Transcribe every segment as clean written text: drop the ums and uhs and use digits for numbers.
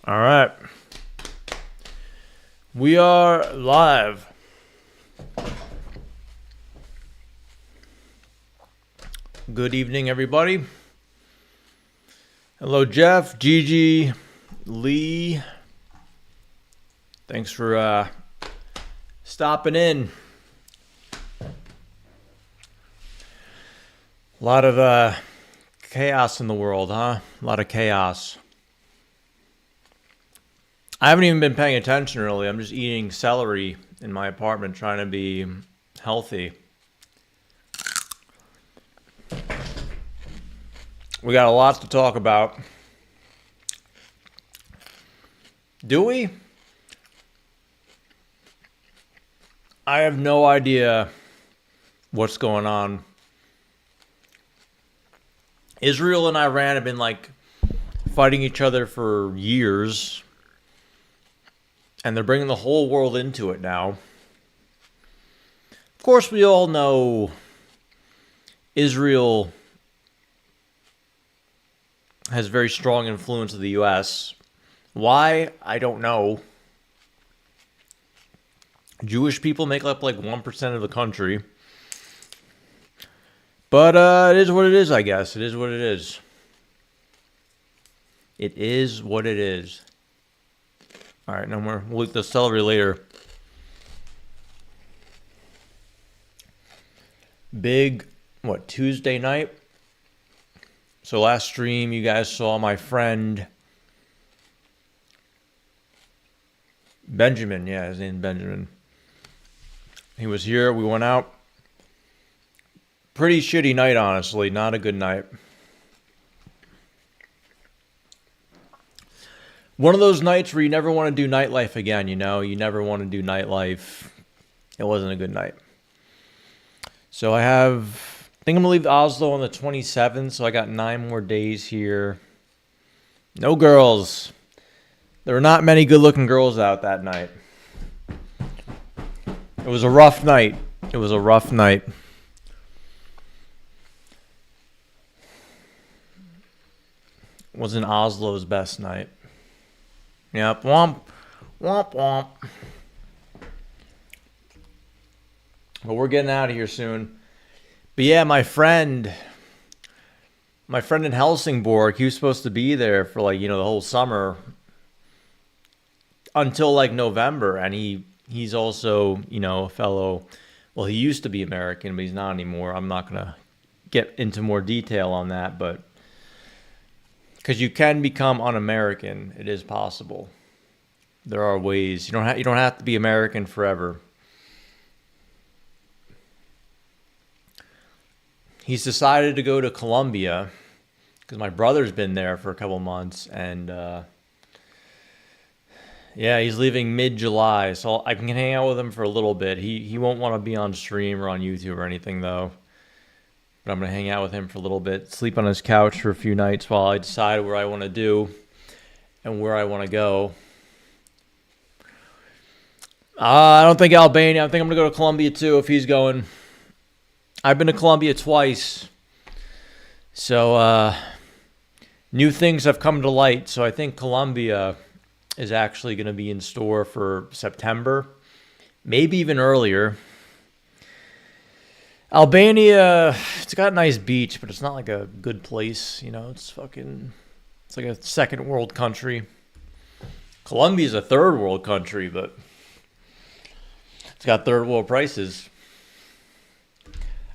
All right. We are live. Good evening, everybody. Hello, Jeff, Gigi, Lee. Thanks for stopping in. A lot of chaos in the world, huh? A lot of chaos. I haven't even been paying attention really. I'm just eating celery in my apartment, trying to be healthy. We got a lot to talk about. Do we? I have no idea what's going on. Israel and Iran have been like fighting each other for years. And they're bringing the whole world into it now. Of course, we all know Israel has very strong influence of the U.S. Why? I don't know. Jewish people make up like 1% of the country. But it is what it is, I guess. It is what it is. It is what it is. All right, no more. We'll eat the celery later. Big, Tuesday night? So last stream, you guys saw my friend Benjamin. Yeah, his name's Benjamin. He was here. We went out. Pretty shitty night, honestly. Not a good night. One of those nights where you never want to do nightlife again, you know? You never want to do nightlife. It wasn't a good night. So I think I'm going to leave Oslo on the 27th, so I got 9 more days here. No girls. There were not many good-looking girls out that night. It was a rough night. It was a rough night. Wasn't Oslo's best night. Yep, womp, womp, womp. But we're getting out of here soon. But yeah, my friend in Helsingborg, he was supposed to be there for the whole summer until November, and he's also, a fellow, well, he used to be American, but he's not anymore. I'm not going to get into more detail on that, but because you can become un-American, it is possible. There are ways. You don't have to be American forever. He's decided to go to Colombia because my brother's been there for a couple months, and yeah, he's leaving mid-July, so I can hang out with him for a little bit. He won't want to be on stream or on YouTube or anything though. But I'm going to hang out with him for a little bit, sleep on his couch for a few nights while I decide what I want to do and where I want to go. I don't think Albania. I think I'm going to go to Colombia too if he's going. I've been to Colombia twice. So new things have come to light. So I think Colombia is actually going to be in store for September, maybe even earlier. Albania, it's got a nice beach, but it's not like a good place, it's like a second world country. Colombia's a third world country, but it's got third world prices.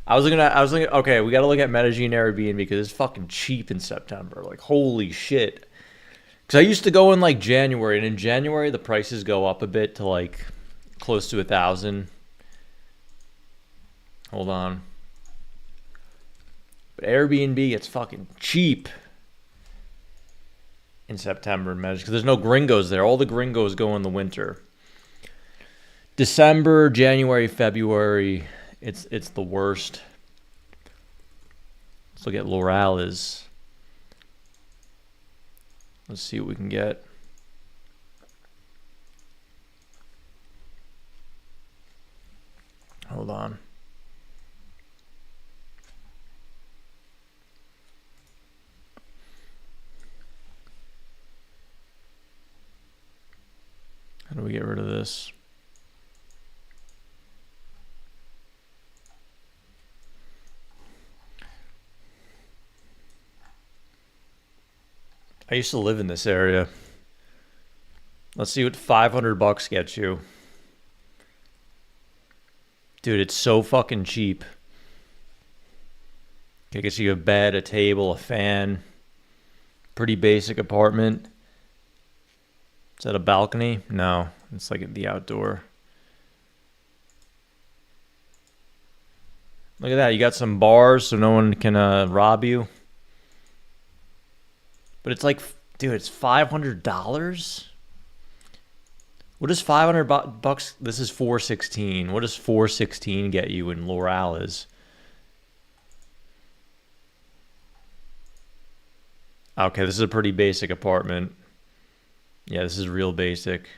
I was looking, okay, we got to look at Medellín Airbnb because it's fucking cheap in September. Like, holy shit. Because I used to go in January, and in January the prices go up a bit to close to 1,000. Hold on. But Airbnb, it's fucking cheap in September in Medellín because there's no gringos there. All the gringos go in the winter. December, January, February, it's the worst. Let's look at L'Oreal. Let's see what we can get. Hold on. How do we get rid of this? I used to live in this area. Let's see what $500 gets you. Dude, it's so fucking cheap. It gets you a bed, a table, a fan. Pretty basic apartment. Is that a balcony? No, it's like the outdoor. Look at that. You got some bars so no one can rob you. But it's like, dude, it's $500? What is 500 bucks? This is 416. What does 416 get you in Lorales? Okay, this is a pretty basic apartment. Yeah, this is real basic.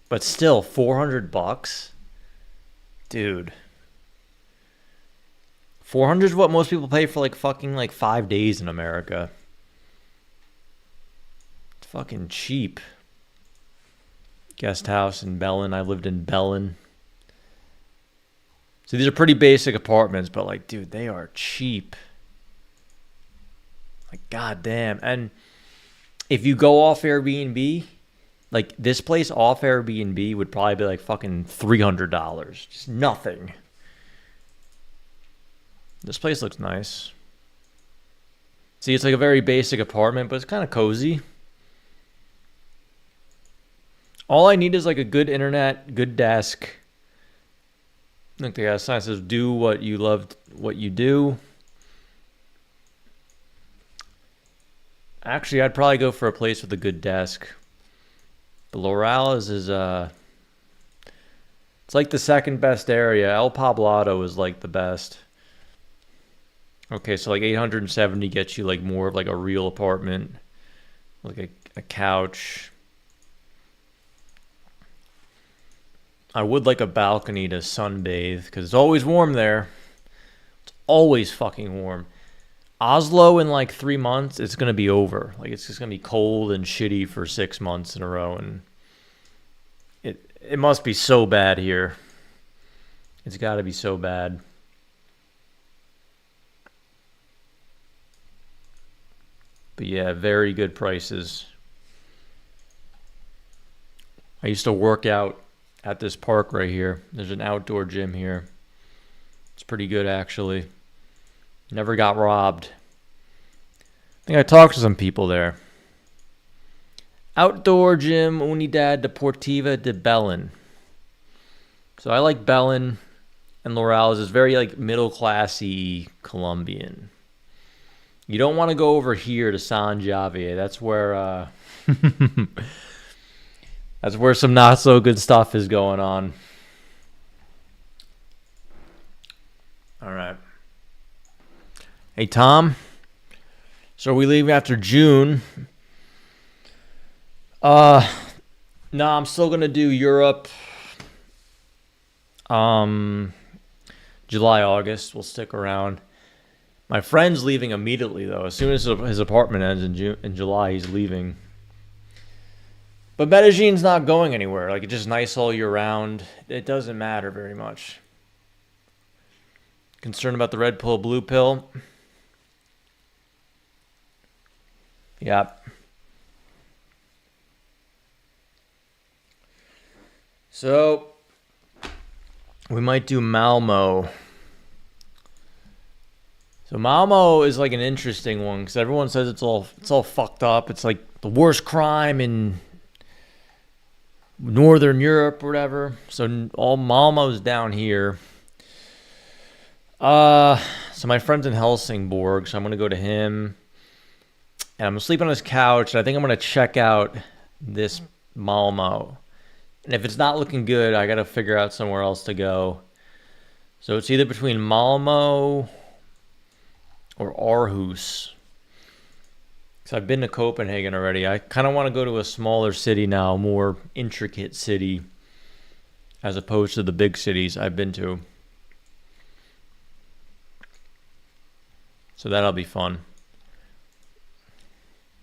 But still, 400 bucks? Dude. 400 is what most people pay for like fucking like 5 days in America. It's fucking cheap. Guest house in Bellin. I lived in Bellin. So these are pretty basic apartments, but like, dude, they are cheap. Like, goddamn. And if you go off Airbnb, like this place off Airbnb would probably be like fucking $300. Just nothing. This place looks nice. See, it's like a very basic apartment, but it's kind of cozy. All I need is like a good internet, good desk. Look, they got a sign that says, do what you love, what you do. Actually, I'd probably go for a place with a good desk. But Lorales is, it's like the second best area. El Poblado is like the best. Okay, so like 870 gets you like more of like a real apartment. Like a couch. I would like a balcony to sunbathe because it's always warm there. It's always fucking warm. Oslo in like 3 months, it's going to be over. Like it's just going to be cold and shitty for 6 months in a row. And it must be so bad here. It's got to be so bad. But yeah, very good prices. I used to work out at this park right here. There's an outdoor gym here. It's pretty good, actually. Never got robbed. I think I talked to some people there. Outdoor gym Unidad Deportiva de Bellin. So I like Bellin, and Lorales is very like middle-classy Colombian. You don't want to go over here to San Javier. That's where that's where some not so good stuff is going on. All right. Hey, Tom. So are we leaving after June? No, I'm still going to do Europe. July, August. We'll stick around. My friend's leaving immediately, though. As soon as his apartment ends in July, he's leaving. But Medellin's not going anywhere. Like, it's just nice all year round. It doesn't matter very much. Concerned about the red pill, blue pill? Yep. So, we might do Malmo. So Malmo is like an interesting one because everyone says it's all fucked up. It's like the worst crime in Northern Europe or whatever. So all Malmo's down here. So my friend's in Helsingborg, so I'm gonna go to him, and I'm gonna sleep on his couch. And I think I'm gonna check out this Malmo. And if it's not looking good, I gotta figure out somewhere else to go. So it's either between Malmo or Aarhus. So I've been to Copenhagen already. I kind of want to go to a smaller city now, more intricate city, as opposed to the big cities I've been to. So that'll be fun.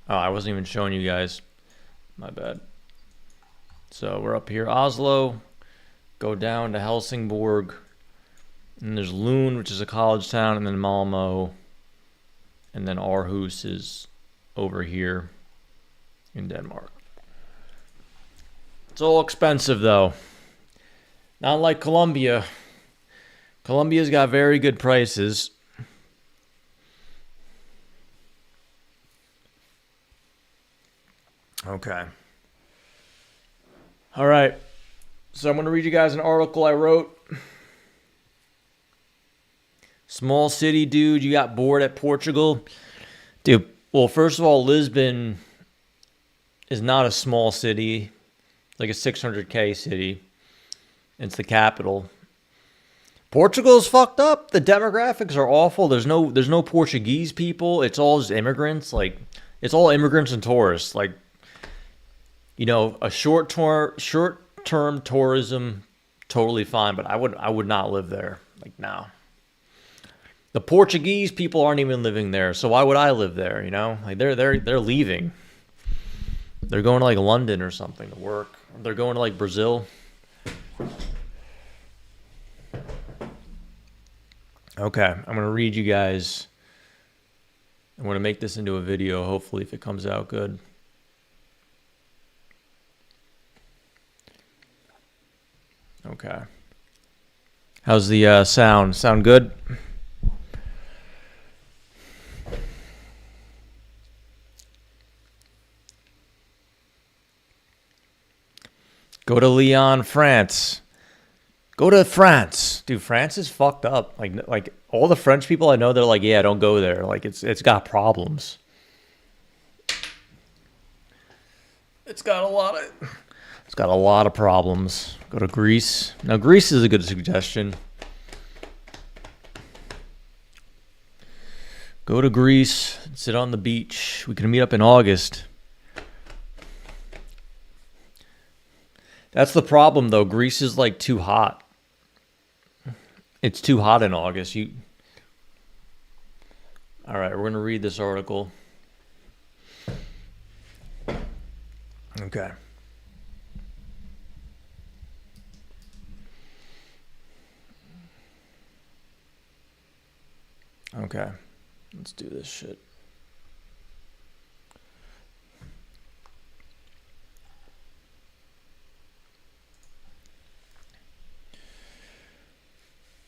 Oh, I wasn't even showing you guys. My bad. So we're up here, Oslo. Go down to Helsingborg. And there's Lund, which is a college town, and then Malmo. And then Aarhus is over here in Denmark. It's all expensive, though. Not like Colombia. Colombia's got very good prices. Okay. All right. So I'm going to read you guys an article I wrote. Small city, dude. You got bored at Portugal? Dude, well, first of all, Lisbon is not a small city. Like a 600K city. It's the capital. Portugal's fucked up. The demographics are awful. There's no Portuguese people. It's all just immigrants. Like, it's all immigrants and tourists. Like, you know, a short-term tourism, totally fine. But I would not live there. Like, no. The Portuguese people aren't even living there. So why would I live there? You know, like they're leaving. They're going to like London or something to work. They're going to like Brazil. Okay, I'm going to read you guys. I'm going to make this into a video, hopefully, if it comes out good. Okay. How's the sound? Sound good? Go to Lyon, France. Go to France. Dude, France is fucked up. Like all the French people I know, they're like, yeah, don't go there. Like it's got problems. It's got a lot of problems. Go to Greece. Now Greece is a good suggestion. Go to Greece, sit on the beach. We can meet up in August. That's the problem, though. Greece is like too hot. It's too hot in August. All right, we're going to read this article. Okay. Okay. Let's do this shit.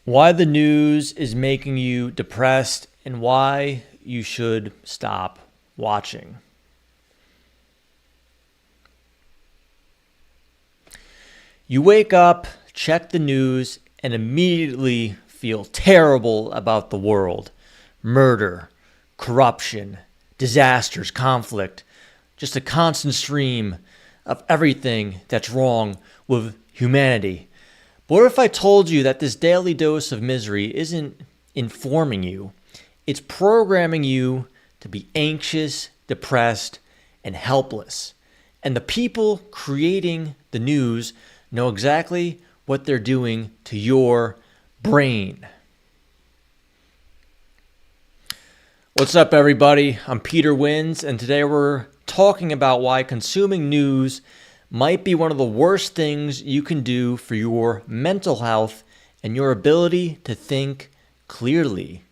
Why the news is making you depressed and why you should stop watching. You wake up, check the news, and immediately feel terrible about the world. Murder, corruption, disasters, conflict, just a constant stream of everything that's wrong with humanity. But what if I told you that this daily dose of misery isn't informing you? It's programming you to be anxious, depressed, and helpless. And the people creating the news know exactly what they're doing to your brain. What's up, everybody? I'm Peter Wins, and today we're talking about why consuming news might be one of the worst things you can do for your mental health and your ability to think clearly.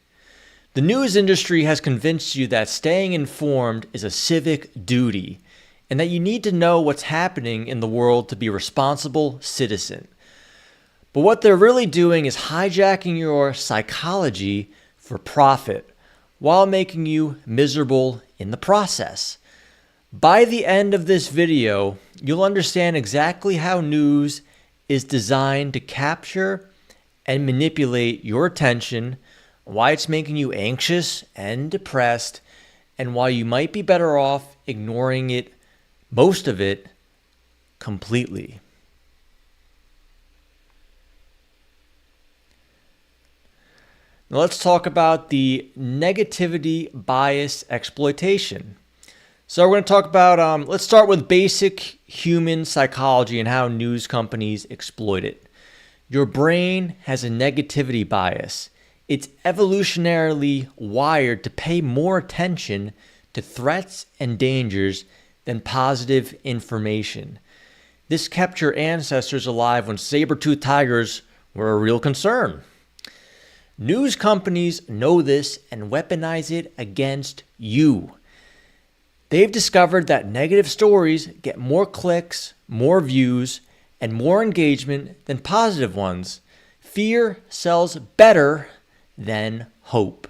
The news industry has convinced you that staying informed is a civic duty and that you need to know what's happening in the world to be a responsible citizen. But what they're really doing is hijacking your psychology for profit while making you miserable in the process. By the end of this video, you'll understand exactly how news is designed to capture and manipulate your attention, why it's making you anxious and depressed, and why you might be better off ignoring it, most of it, completely. Now let's talk about the negativity bias exploitation. So we're going to talk about, let's start with basic human psychology and how news companies exploit it. Your brain has a negativity bias. It's evolutionarily wired to pay more attention to threats and dangers than positive information. This kept your ancestors alive when saber-toothed tigers were a real concern. News companies know this and weaponize it against you. They've discovered that negative stories get more clicks, more views, and more engagement than positive ones. Fear sells better than hope.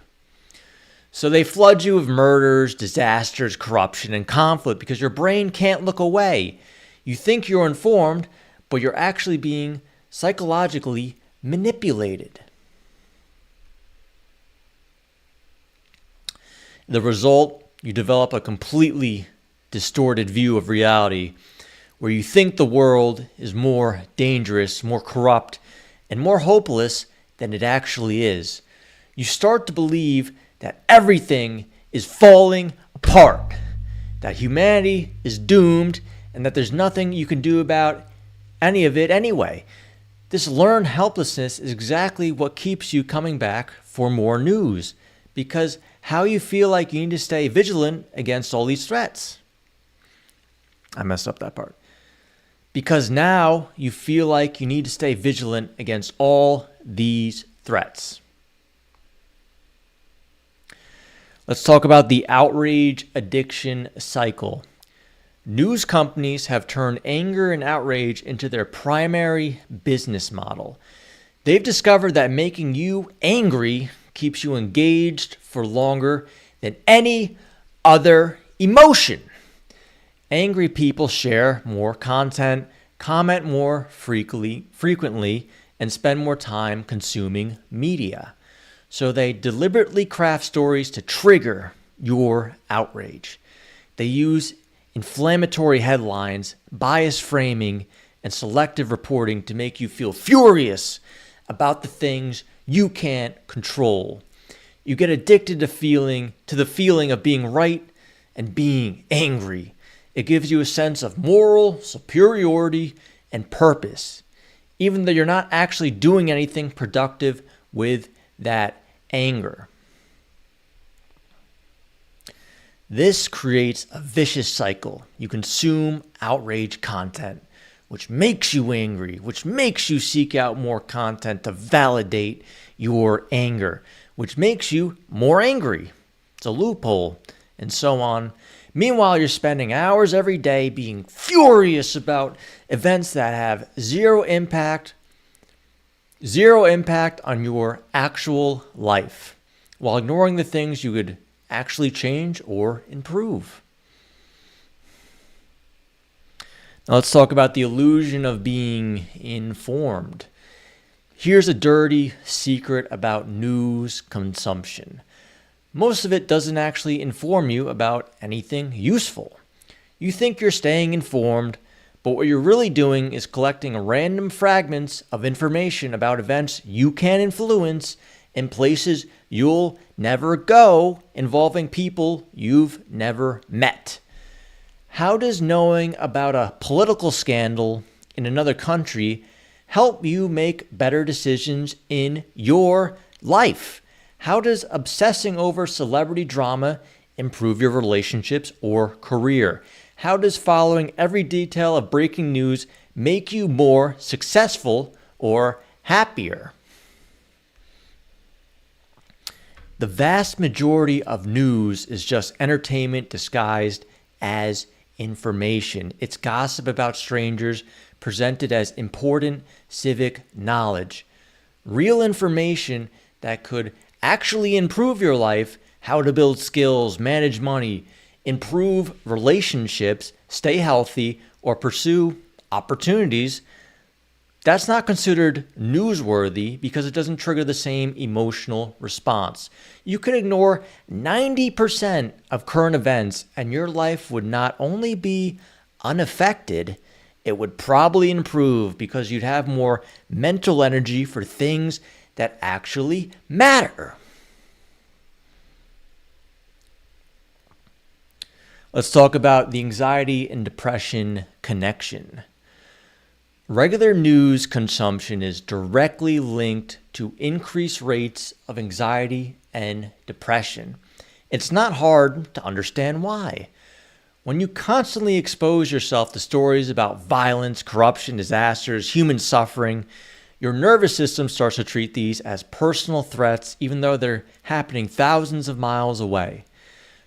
So they flood you with murders, disasters, corruption, and conflict because your brain can't look away. You think you're informed, but you're actually being psychologically manipulated. The result, you develop a completely distorted view of reality where you think the world is more dangerous, more corrupt, and more hopeless than it actually is. You start to believe that everything is falling apart, that humanity is doomed, and that there's nothing you can do about any of it anyway. This learned helplessness is exactly what keeps you coming back for more news, because how you feel like you need to stay vigilant against all these threats. I messed up that part. Because now you feel like you need to stay vigilant against all these threats. Let's talk about the outrage addiction cycle. News companies have turned anger and outrage into their primary business model. They've discovered that making you angry keeps you engaged for longer than any other emotion. Angry people share more content, comment more frequently, and spend more time consuming media. So they deliberately craft stories to trigger your outrage. They use inflammatory headlines, biased framing, and selective reporting to make you feel furious about the things you can't control. You get addicted to the feeling of being right and being angry. It gives you a sense of moral superiority and purpose, even though you're not actually doing anything productive with that anger. This creates a vicious cycle. You consume outrage content, which makes you angry, which makes you seek out more content to validate your anger, which makes you more angry. It's a loophole, and so on. Meanwhile, you're spending hours every day being furious about events that have zero impact on your actual life, while ignoring the things you could actually change or improve. Now let's talk about the illusion of being informed. Here's a dirty secret about news consumption. Most of it doesn't actually inform you about anything useful. You think you're staying informed, but what you're really doing is collecting random fragments of information about events you can influence in places you'll never go, involving people you've never met. How does knowing about a political scandal in another country help you make better decisions in your life? How does obsessing over celebrity drama improve your relationships or career? How does following every detail of breaking news make you more successful or happier? The vast majority of news is just entertainment disguised as information. It's gossip about strangers presented as important civic knowledge. Real information that could actually improve your life, how to build skills, manage money, improve relationships, stay healthy, or pursue opportunities, that's not considered newsworthy because it doesn't trigger the same emotional response. You could ignore 90% of current events and your life would not only be unaffected, it would probably improve because you'd have more mental energy for things that actually matter. Let's talk about the anxiety and depression connection. Regular news consumption is directly linked to increased rates of anxiety and depression. It's not hard to understand why. When you constantly expose yourself to stories about violence, corruption, disasters, human suffering, your nervous system starts to treat these as personal threats, even though they're happening thousands of miles away.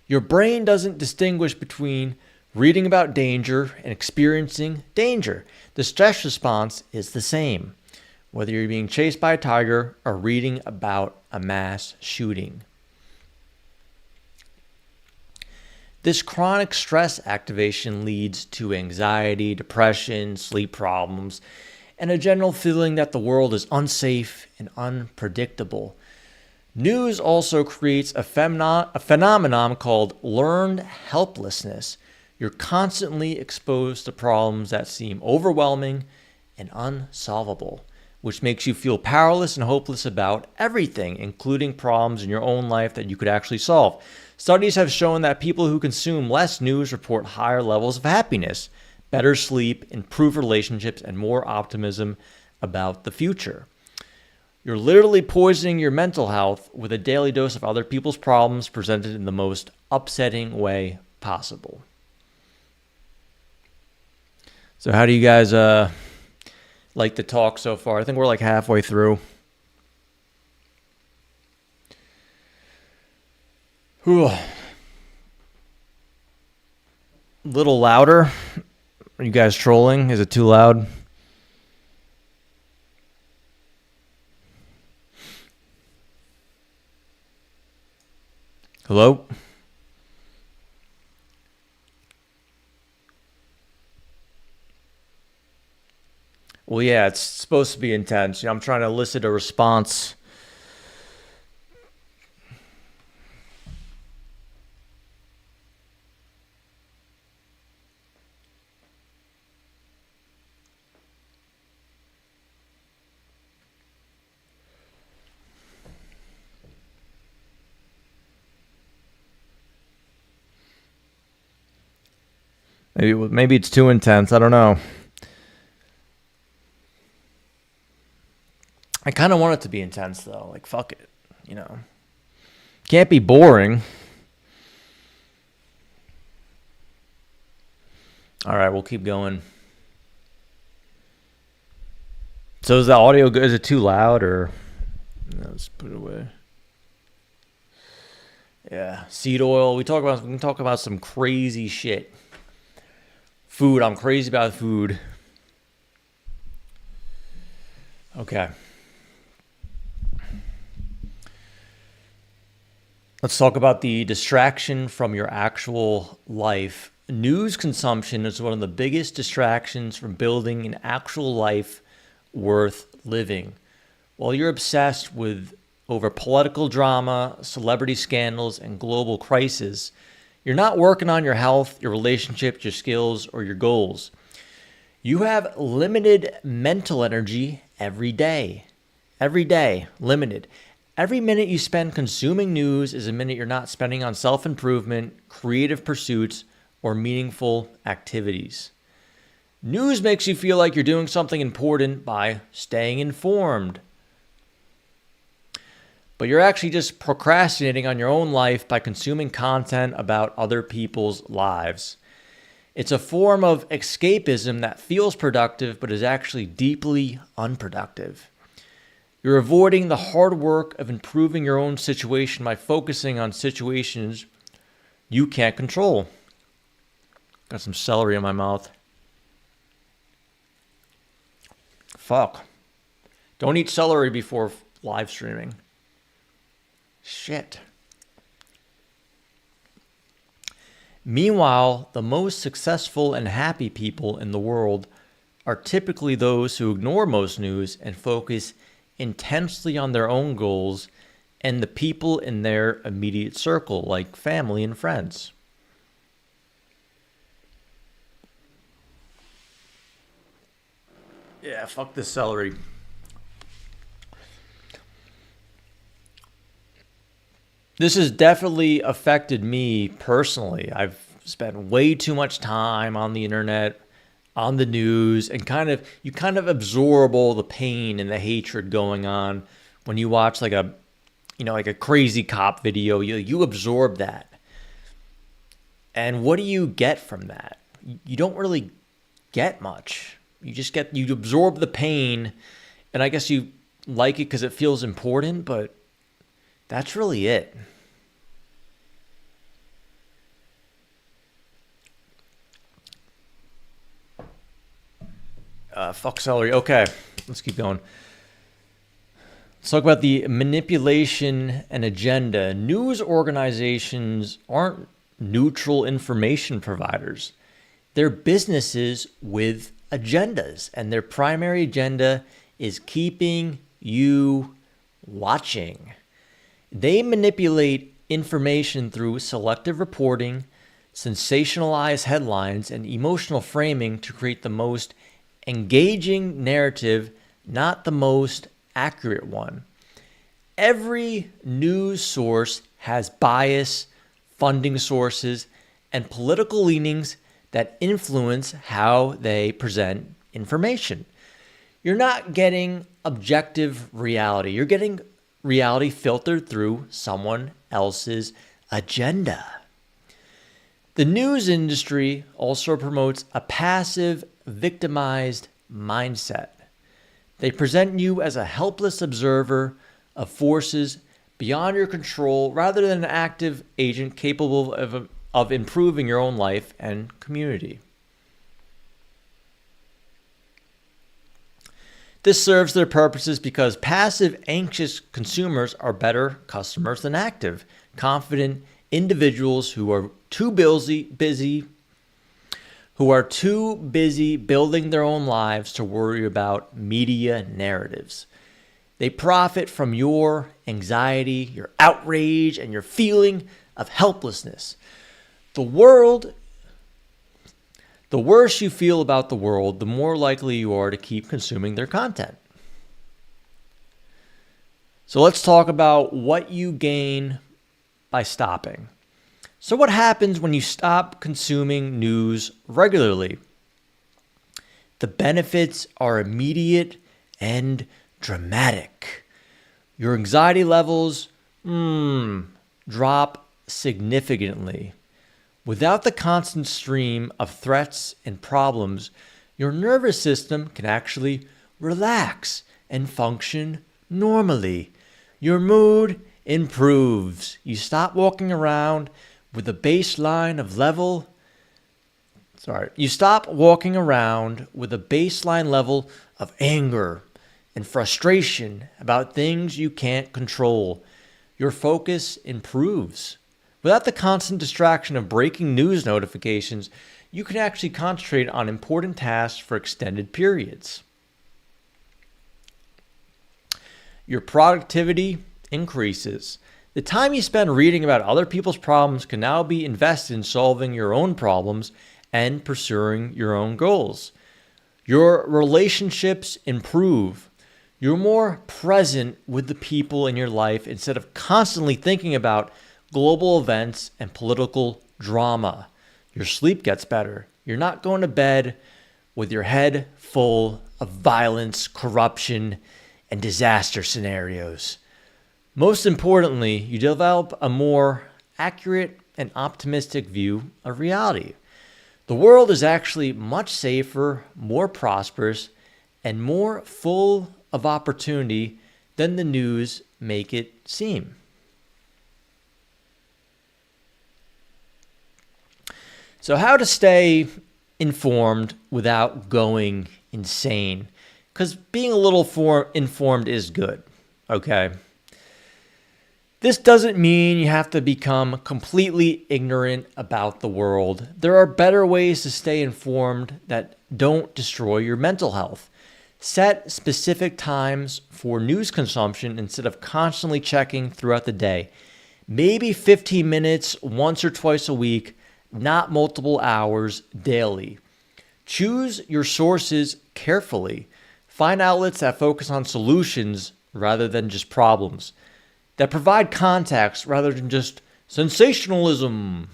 Your brain doesn't distinguish between reading about danger and experiencing danger. The stress response is the same, whether you're being chased by a tiger or reading about a mass shooting. This chronic stress activation leads to anxiety, depression, sleep problems, and a general feeling that the world is unsafe and unpredictable. News also creates a phenomenon called learned helplessness. You're constantly exposed to problems that seem overwhelming and unsolvable, which makes you feel powerless and hopeless about everything, including problems in your own life that you could actually solve. Studies have shown that people who consume less news report higher levels of happiness, better sleep, improved relationships, and more optimism about the future. You're literally poisoning your mental health with a daily dose of other people's problems presented in the most upsetting way possible. So how do you guys like the talk so far? I think we're like halfway through. Whew. Little louder. Are you guys trolling? Is it too loud? Hello? Well, yeah, it's supposed to be intense. I'm trying to elicit a response. Maybe it's too intense. I don't know. I kind of want it to be intense, though. Like, fuck it. Can't be boring. All right, we'll keep going. So is the audio good? Is it too loud or... No, let's put it away. Yeah, seed oil. We can talk about some crazy shit. Food. I'm crazy about food. Okay. Let's talk about the distraction from your actual life. News consumption is one of the biggest distractions from building an actual life worth living. While you're obsessed with over political drama, celebrity scandals, and global crisis, you're not working on your health, your relationships, your skills, or your goals. You have limited mental energy every day. Every day, limited. Every minute you spend consuming news is a minute you're not spending on self-improvement, creative pursuits, or meaningful activities. News makes you feel like you're doing something important by staying informed. But you're actually just procrastinating on your own life by consuming content about other people's lives. It's a form of escapism that feels productive but is actually deeply unproductive. You're avoiding the hard work of improving your own situation by focusing on situations you can't control. Got some celery in my mouth. Fuck. Don't eat celery before live streaming. Shit. Meanwhile, the most successful and happy people in the world are typically those who ignore most news and focus intensely on their own goals and the people in their immediate circle, like family and friends. Yeah, fuck this celery. This has definitely affected me personally. I've spent way too much time on the internet, on the news, and you kind of absorb all the pain and the hatred going on when you watch like a like a crazy cop video. You absorb that. And what do you get from that? You don't really get much. You absorb the pain, and I guess you like it because it feels important, but that's really it. Fuck celery. Okay, let's keep going. Let's talk about the manipulation and agenda. News organizations aren't neutral information providers. They're businesses with agendas, and their primary agenda is keeping you watching. They manipulate information through selective reporting, sensationalized headlines, and emotional framing to create the most engaging narrative, not the most accurate one. Every news source has bias, funding sources, and political leanings that influence how they present information. You're not getting objective reality. You're getting reality filtered through someone else's agenda. The news industry also promotes a passive, victimized mindset. They present you as a helpless observer of forces beyond your control rather than an active agent capable of improving your own life and community. This serves their purposes because passive, anxious consumers are better customers than active, confident individuals who are too busy building their own lives to worry about media narratives. They profit from your anxiety, your outrage, and your feeling of helplessness. The worse you feel about the world, the more likely you are to keep consuming their content. So let's talk about what you gain by stopping. So what happens when you stop consuming news regularly? The benefits are immediate and dramatic. Your anxiety levels drop significantly. Without the constant stream of threats and problems, your nervous system can actually relax and function normally. Your mood improves. You stop walking around with a baseline level of anger and frustration about things you can't control. Your focus improves. Without the constant distraction of breaking news notifications, you can actually concentrate on important tasks for extended periods. Your productivity increases. The time you spend reading about other people's problems can now be invested in solving your own problems and pursuing your own goals. Your relationships improve. You're more present with the people in your life instead of constantly thinking about global events and political drama. Your sleep gets better. You're not going to bed with your head full of violence, corruption, and disaster scenarios. Most importantly, you develop a more accurate and optimistic view of reality. The world is actually much safer, more prosperous, and more full of opportunity than the news make it seem. So how to stay informed without going insane? Because being a little informed is good, okay? This doesn't mean you have to become completely ignorant about the world. There are better ways to stay informed that don't destroy your mental health. Set specific times for news consumption instead of constantly checking throughout the day. Maybe 15 minutes once or twice a week, not multiple hours daily. Choose your sources carefully. Find outlets that focus on solutions rather than just problems, that provide context rather than just sensationalism.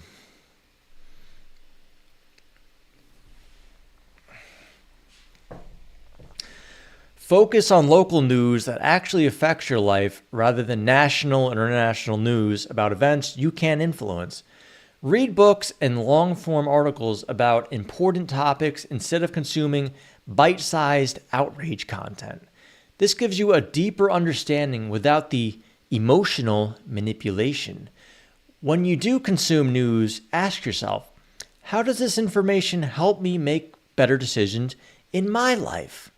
Focus on local news that actually affects your life rather than national and international news about events you can't influence. Read books and long-form articles about important topics instead of consuming bite-sized outrage content. This gives you a deeper understanding without the emotional manipulation. When you do consume news, ask yourself, how does this information help me make better decisions in my life?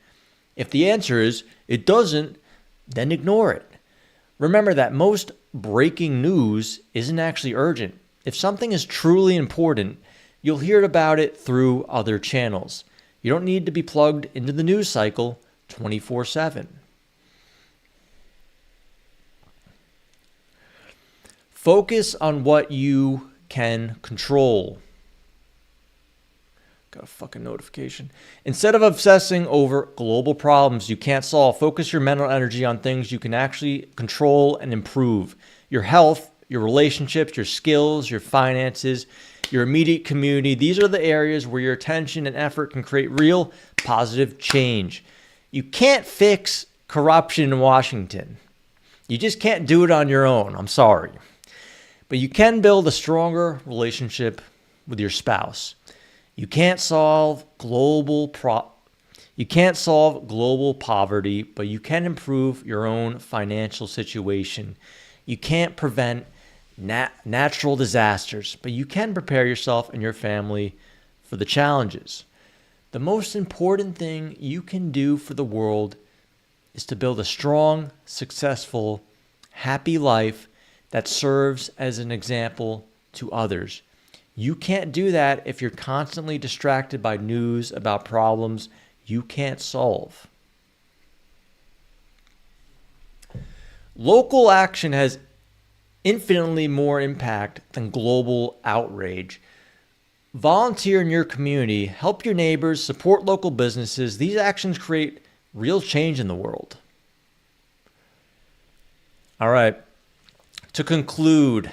If the answer is, it doesn't, then ignore it. Remember that most breaking news isn't actually urgent. If something is truly important, you'll hear about it through other channels. You don't need to be plugged into the news cycle 24/7. Focus on what you can control. Got a fucking notification. Instead of obsessing over global problems you can't solve, focus your mental energy on things you can actually control and improve. Your health, your relationships, your skills, your finances, your immediate community. These are the areas where your attention and effort can create real positive change. You can't fix corruption in Washington. You just can't do it on your own. I'm sorry. But you can build a stronger relationship with your spouse. You can't solve global poverty, but you can improve your own financial situation. You can't prevent natural disasters, but you can prepare yourself and your family for the challenges. The most important thing you can do for the world is to build a strong, successful, happy life that serves as an example to others. You can't do that if you're constantly distracted by news about problems you can't solve. Local action has infinitely more impact than global outrage. Volunteer in your community, help your neighbors, support local businesses. These actions create real change in the world. All right. To conclude,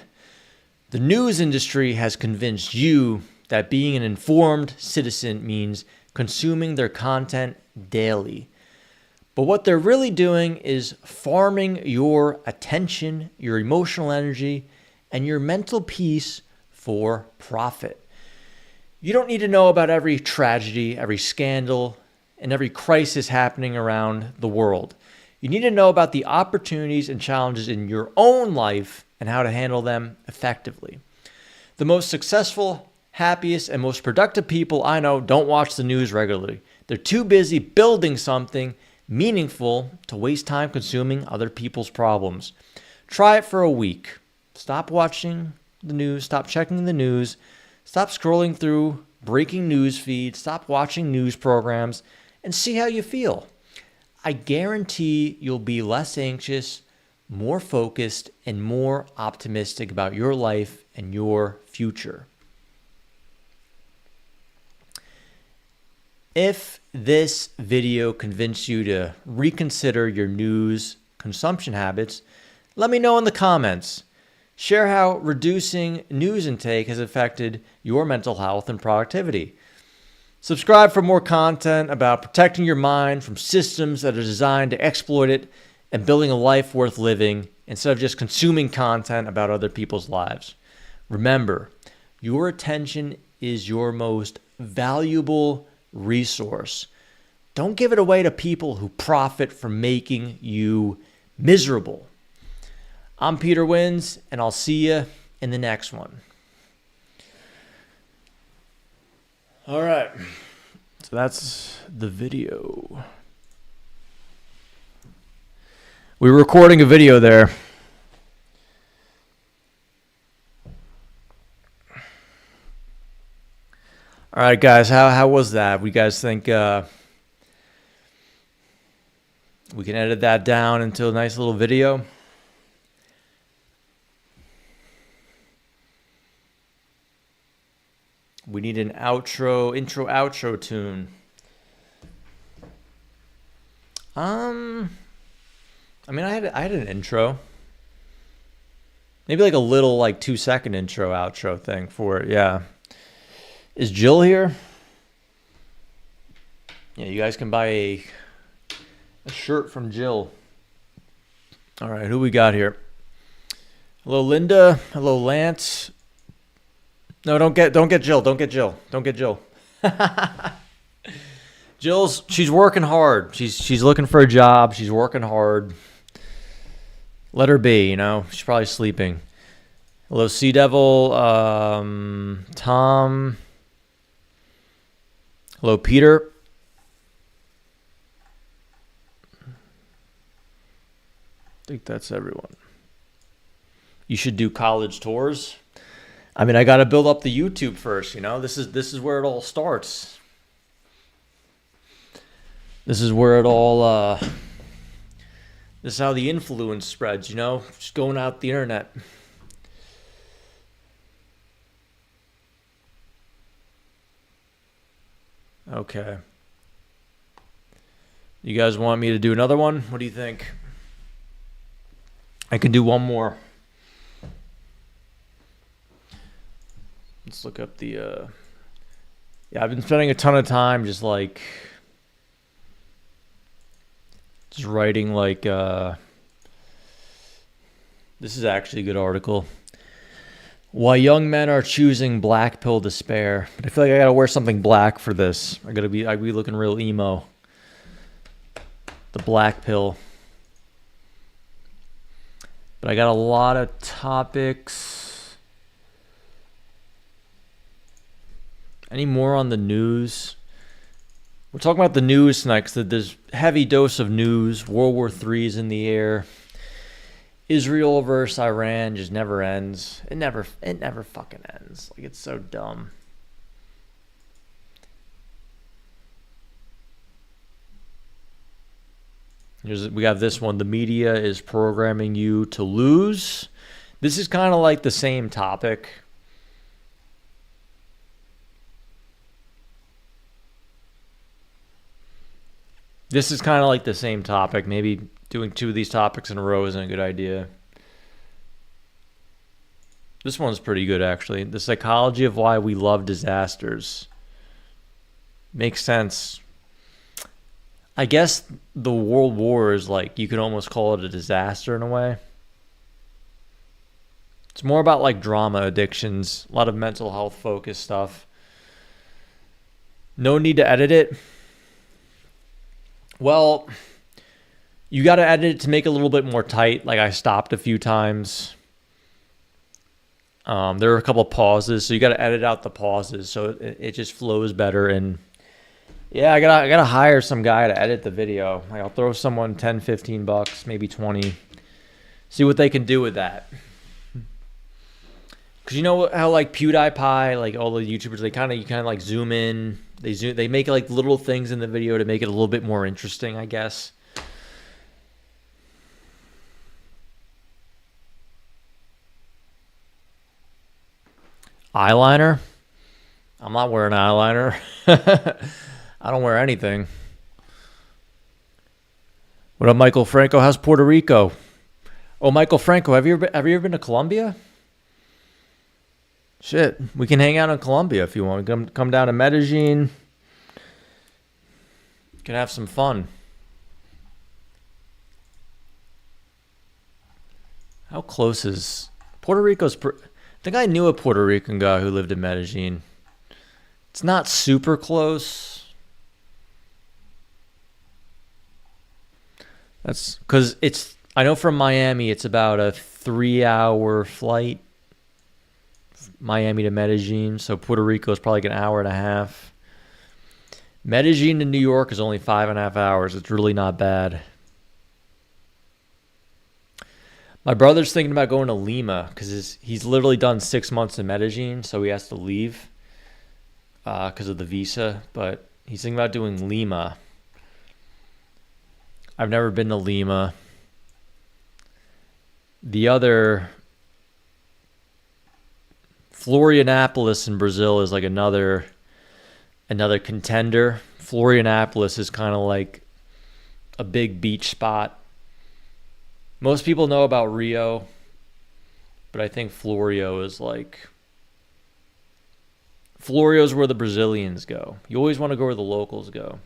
the news industry has convinced you that being an informed citizen means consuming their content daily. But what they're really doing is farming your attention, your emotional energy, and your mental peace for profit. You don't need to know about every tragedy, every scandal, and every crisis happening around the world. You need to know about the opportunities and challenges in your own life and how to handle them effectively. The most successful, happiest, and most productive people I know don't watch the news regularly. They're too busy building something meaningful to waste time consuming other people's problems. Try it for a week. Stop watching the news. Stop checking the news. Stop scrolling through breaking news feeds. Stop watching news programs and see how you feel. I guarantee you'll be less anxious, more focused, and more optimistic about your life and your future. If this video convinced you to reconsider your news consumption habits, let me know in the comments. Share how reducing news intake has affected your mental health and productivity. Subscribe for more content about protecting your mind from systems that are designed to exploit it and building a life worth living instead of just consuming content about other people's lives. Remember, your attention is your most valuable resource. Don't give it away to people who profit from making you miserable. I'm Peter Wins, and I'll see you in the next one. All right, so that's the video. We were recording a video there. All right, guys, how was that? We guys think we can edit that down into a nice little video? We need an intro-outro tune. I mean, I had an intro. Maybe like a little 2-second intro-outro thing for it, yeah. Is Jill here? Yeah, you guys can buy a A shirt from Jill. All right, who we got here? Hello, Linda. Hello, Lance. No, don't get Jill. Don't get Jill. Don't get Jill. She's working hard. She's looking for a job. She's working hard. Let her be, you know. She's probably sleeping. Hello, Sea Devil. Tom. Hello, Peter. I think that's everyone. You should do college tours. I mean, I got to build up the YouTube first, you know. This is where it all starts. This is where it all this is how the influence spreads, you know, just going out the internet. Okay. You guys want me to do another one? What do you think? I can do one more. Let's look up the yeah, I've been spending a ton of time just writing this is actually a good article. Why young men are choosing black pill despair. But I feel like I gotta wear something black for this. I'd be looking real emo. The black pill. But I got a lot of topics. Any more on the news? We're talking about the news tonight because there's heavy dose of news. World War III is in the air. Israel versus Iran just never ends. It never fucking ends. Like, it's so dumb. We have this one. The media is programming you to lose. This is kind of like the same topic. This is kind of like the same topic. Maybe doing two of these topics in a row isn't a good idea. This one's pretty good, actually. The psychology of why we love disasters. Makes sense. I guess the World War is like, you could almost call it a disaster in a way. It's more about like drama addictions, a lot of mental health focused stuff. No need to edit it. Well, you got to edit it to make it a little bit more tight. Like, I stopped a few times. There are a couple of pauses, so you got to edit out the pauses so it just flows better. And yeah, I gotta hire some guy to edit the video. Like, I'll throw someone $10-15, maybe 20. See what they can do with that. Cause you know how like PewDiePie, like all the YouTubers, you kind of like zoom in. They make like little things in the video to make it a little bit more interesting, I guess. Eyeliner? I'm not wearing eyeliner. I don't wear anything. What up, Michael Franco? How's Puerto Rico? Oh, Michael Franco, have you ever been to Colombia? Shit, we can hang out in Colombia if you want. Come down to Medellín. Can have some fun. How close is Puerto Rico's? I think I knew a Puerto Rican guy who lived in Medellín. It's not super close. That's because I know from Miami, it's about a 3-hour flight. Miami to Medellín, so Puerto Rico is probably like an hour and a half. Medellín to New York is only 5.5 hours. It's really not bad. My brother's thinking about going to Lima because he's literally done 6 months in Medellín, so he has to leave because of the visa. But he's thinking about doing Lima. I've never been to Lima. The other, Florianopolis in Brazil is like another contender. Florianopolis is kind of like a big beach spot. Most people know about Rio, but I think Florio is where the Brazilians go. You always want to go where the locals go.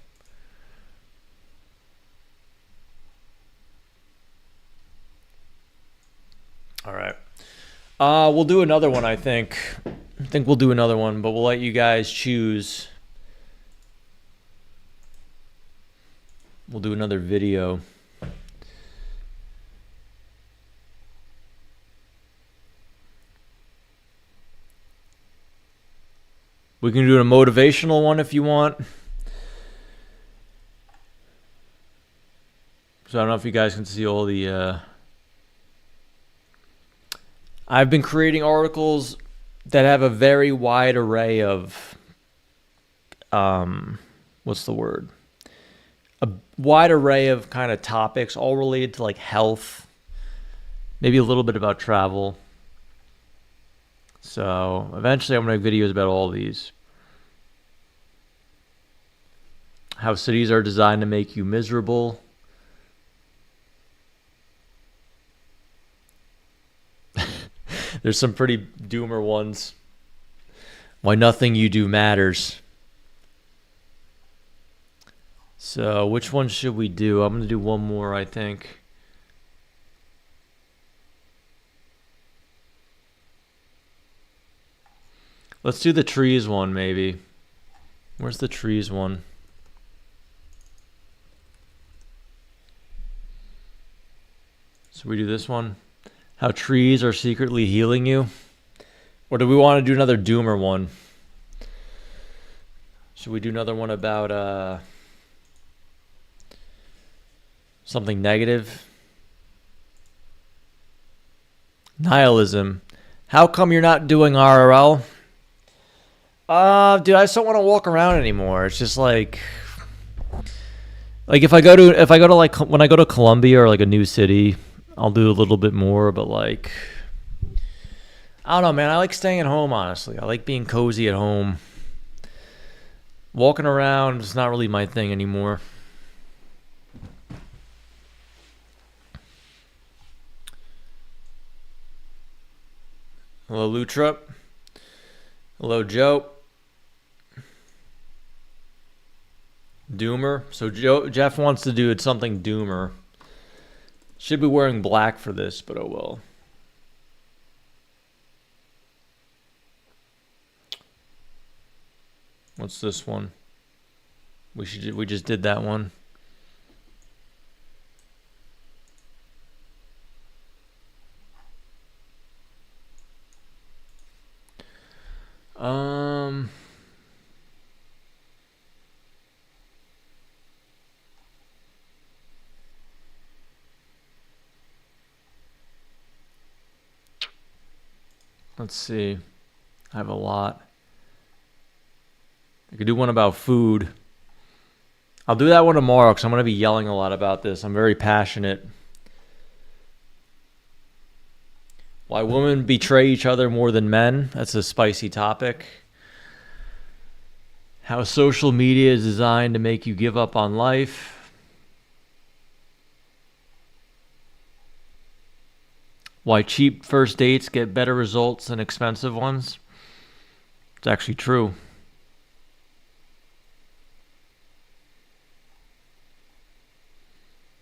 We'll do another one, I think. I think we'll do another one, but we'll let you guys choose. We'll do another video. We can do a motivational one if you want. So I don't know if you guys can see all the... I've been creating articles that have a very wide array of... what's the word? A wide array of kind of topics, all related to like health. Maybe a little bit about travel. So eventually I'm going to make videos about all these. How cities are designed to make you miserable. There's some pretty doomer ones. Why nothing you do matters. So which one should we do? I'm going to do one more, I think. Let's do the trees one, maybe. Where's the trees one? So we do this one. How trees are secretly healing you. Or do we want to do another doomer one? Should we do another one about something negative? Nihilism. How come you're not doing RRL? Dude, I just don't want to walk around anymore. It's just like if I go to like when I go to Colombia or like a new city, I'll do a little bit more, but like I don't know, man. I like staying at home, honestly. I like being cozy at home. Walking around is not really my thing anymore. Hello, Lutra. Hello, Joe. Doomer. So Jeff wants to do something doomer. Should be wearing black for this, but oh well. What's this one? We just did that one. Let's see. I have a lot. I could do one about food. I'll do that one tomorrow because I'm going to be yelling a lot about this. I'm very passionate. Why women betray each other more than men. That's a spicy topic. How social media is designed to make you give up on life. Why cheap first dates get better results than expensive ones. It's actually true.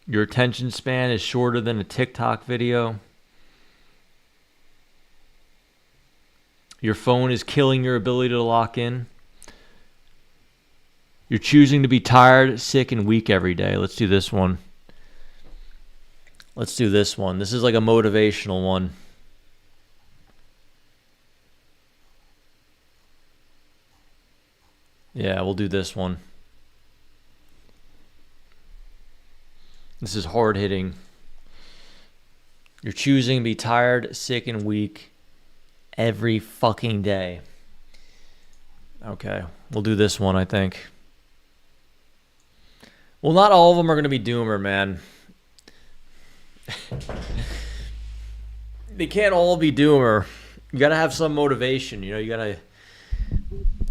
Your attention span is shorter than a TikTok video. Your phone is killing your ability to lock in. You're choosing to be tired, sick, and weak every day. Let's do this one. Let's do this one. This is like a motivational one. Yeah, we'll do this one. This is hard hitting. You're choosing to be tired, sick, and weak every fucking day. Okay, we'll do this one, I think. Well, not all of them are going to be doomer, man. They can't all be doomer. You got to have some motivation, you know,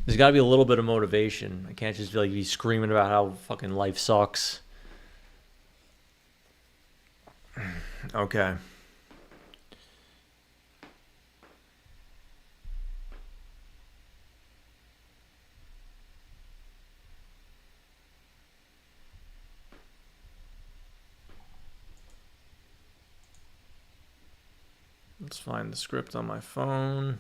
there's got to be a little bit of motivation. I can't just be screaming about how fucking life sucks. Okay. Let's find the script on my phone.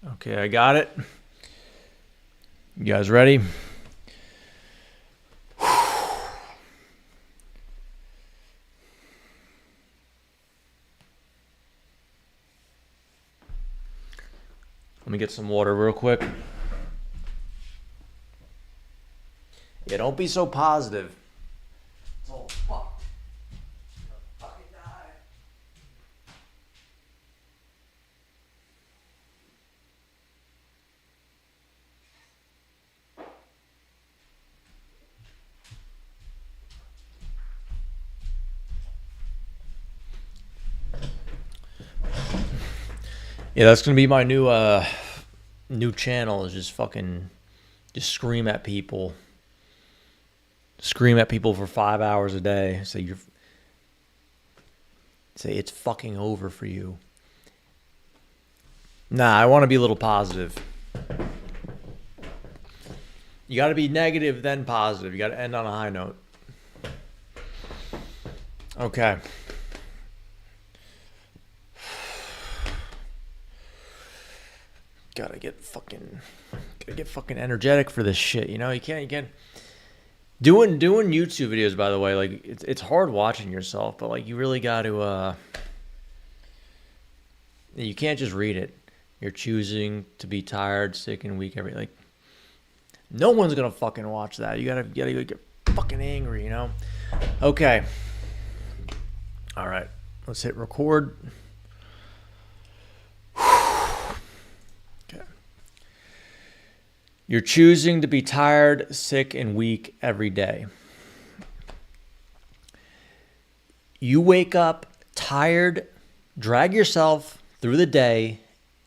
Okay, I got it. You guys ready? Let me get some water real quick. Yeah, don't be so positive. It's all fucked. I'll fucking die. Yeah, that's gonna be my new channel. Is just scream at people. Scream at people for 5 hours a day. Say it's fucking over for you. Nah, I want to be a little positive. You got to be negative, then positive. You got to end on a high note. Okay. Gotta get fucking energetic for this shit. You know, you can't. Doing YouTube videos, by the way, like it's hard watching yourself, but like you really got to. You can't just read it. You're choosing to be tired, sick, and weak every like. No one's gonna fucking watch that. You gotta get fucking angry, you know. Okay. All right. Let's hit record. You're choosing to be tired, sick, and weak every day. You wake up tired, drag yourself through the day,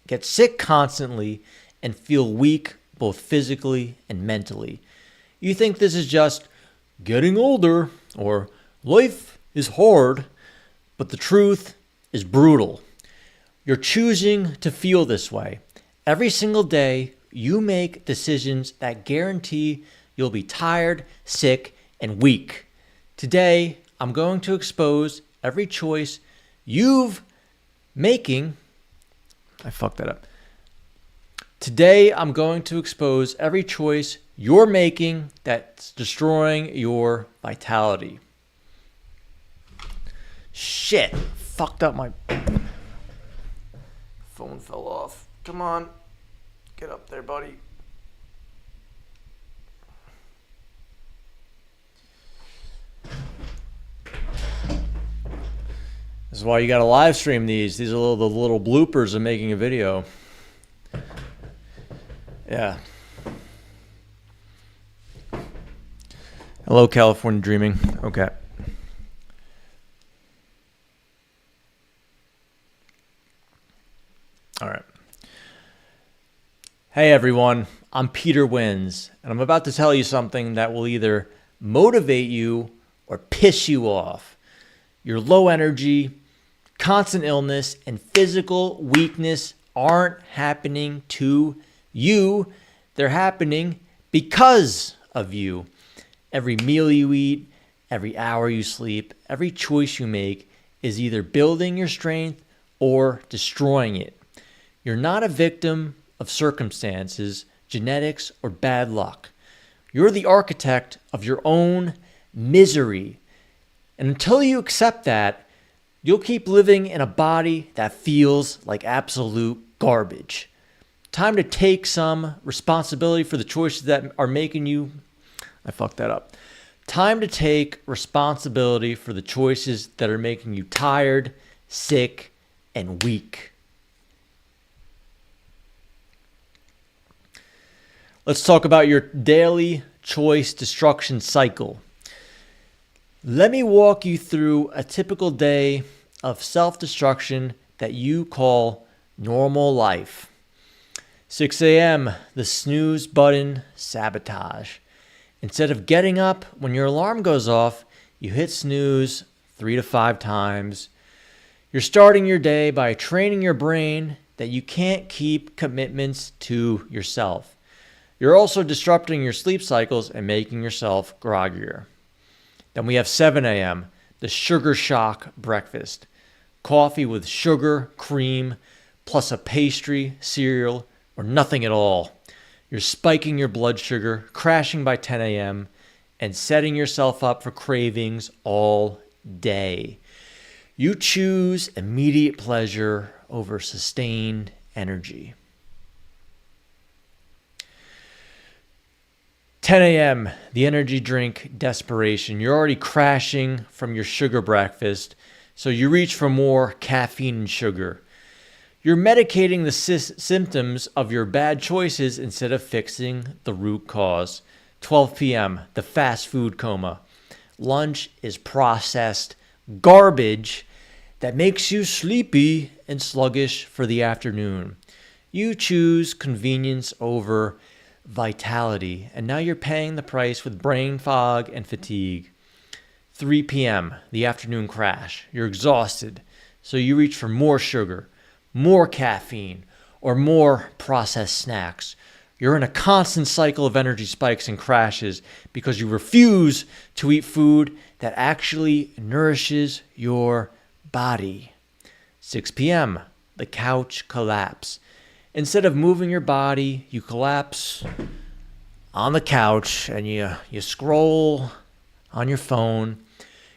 get sick constantly, and feel weak both physically and mentally. You think this is just getting older or life is hard, but the truth is brutal. You're choosing to feel this way. Every single day, you make decisions that guarantee you'll be tired, sick, and weak. Today, I'm going to expose every choice you've making. I fucked that up. Today, I'm going to expose every choice you're making that's destroying your vitality. Shit. Fucked up my phone fell off. Come on. Get up there, buddy. This is why you got to live stream these. These are the little bloopers of making a video. Yeah. Hello, California Dreaming. Okay. All right. Hey everyone, I'm Peter Wins, and I'm about to tell you something that will either motivate you or piss you off. Your low energy, constant illness, and physical weakness aren't happening to you. They're happening because of you. Every meal you eat, every hour you sleep, every choice you make is either building your strength or destroying it. You're not a victim of circumstances, genetics, or bad luck. You're the architect of your own misery. And until you accept that, you'll keep living in a body that feels like absolute garbage. Time to take some responsibility for the choices that are making you... I fucked that up. Time to take responsibility for the choices that are making you tired, sick, and weak. Let's talk about your daily choice destruction cycle. Let me walk you through a typical day of self-destruction that you call normal life. 6 a.m., the snooze button sabotage. Instead of getting up when your alarm goes off, you hit snooze 3 to 5 times. You're starting your day by training your brain that you can't keep commitments to yourself. You're also disrupting your sleep cycles and making yourself groggier. Then we have 7 a.m., the sugar shock breakfast. Coffee with sugar, cream, plus a pastry, cereal, or nothing at all. You're spiking your blood sugar, crashing by 10 a.m., and setting yourself up for cravings all day. You choose immediate pleasure over sustained energy. 10 a.m., the energy drink desperation. You're already crashing from your sugar breakfast, so you reach for more caffeine and sugar. You're medicating the symptoms of your bad choices instead of fixing the root cause. 12 p.m., the fast food coma. Lunch is processed garbage that makes you sleepy and sluggish for the afternoon. You choose convenience over vitality, and now you're paying the price with brain fog and fatigue. 3 p.m., the afternoon crash. You're exhausted, so you reach for more sugar, more caffeine, or more processed snacks. You're in a constant cycle of energy spikes and crashes because you refuse to eat food that actually nourishes your body. 6 p.m., the couch collapse. Instead of moving your body, you collapse on the couch and you scroll on your phone.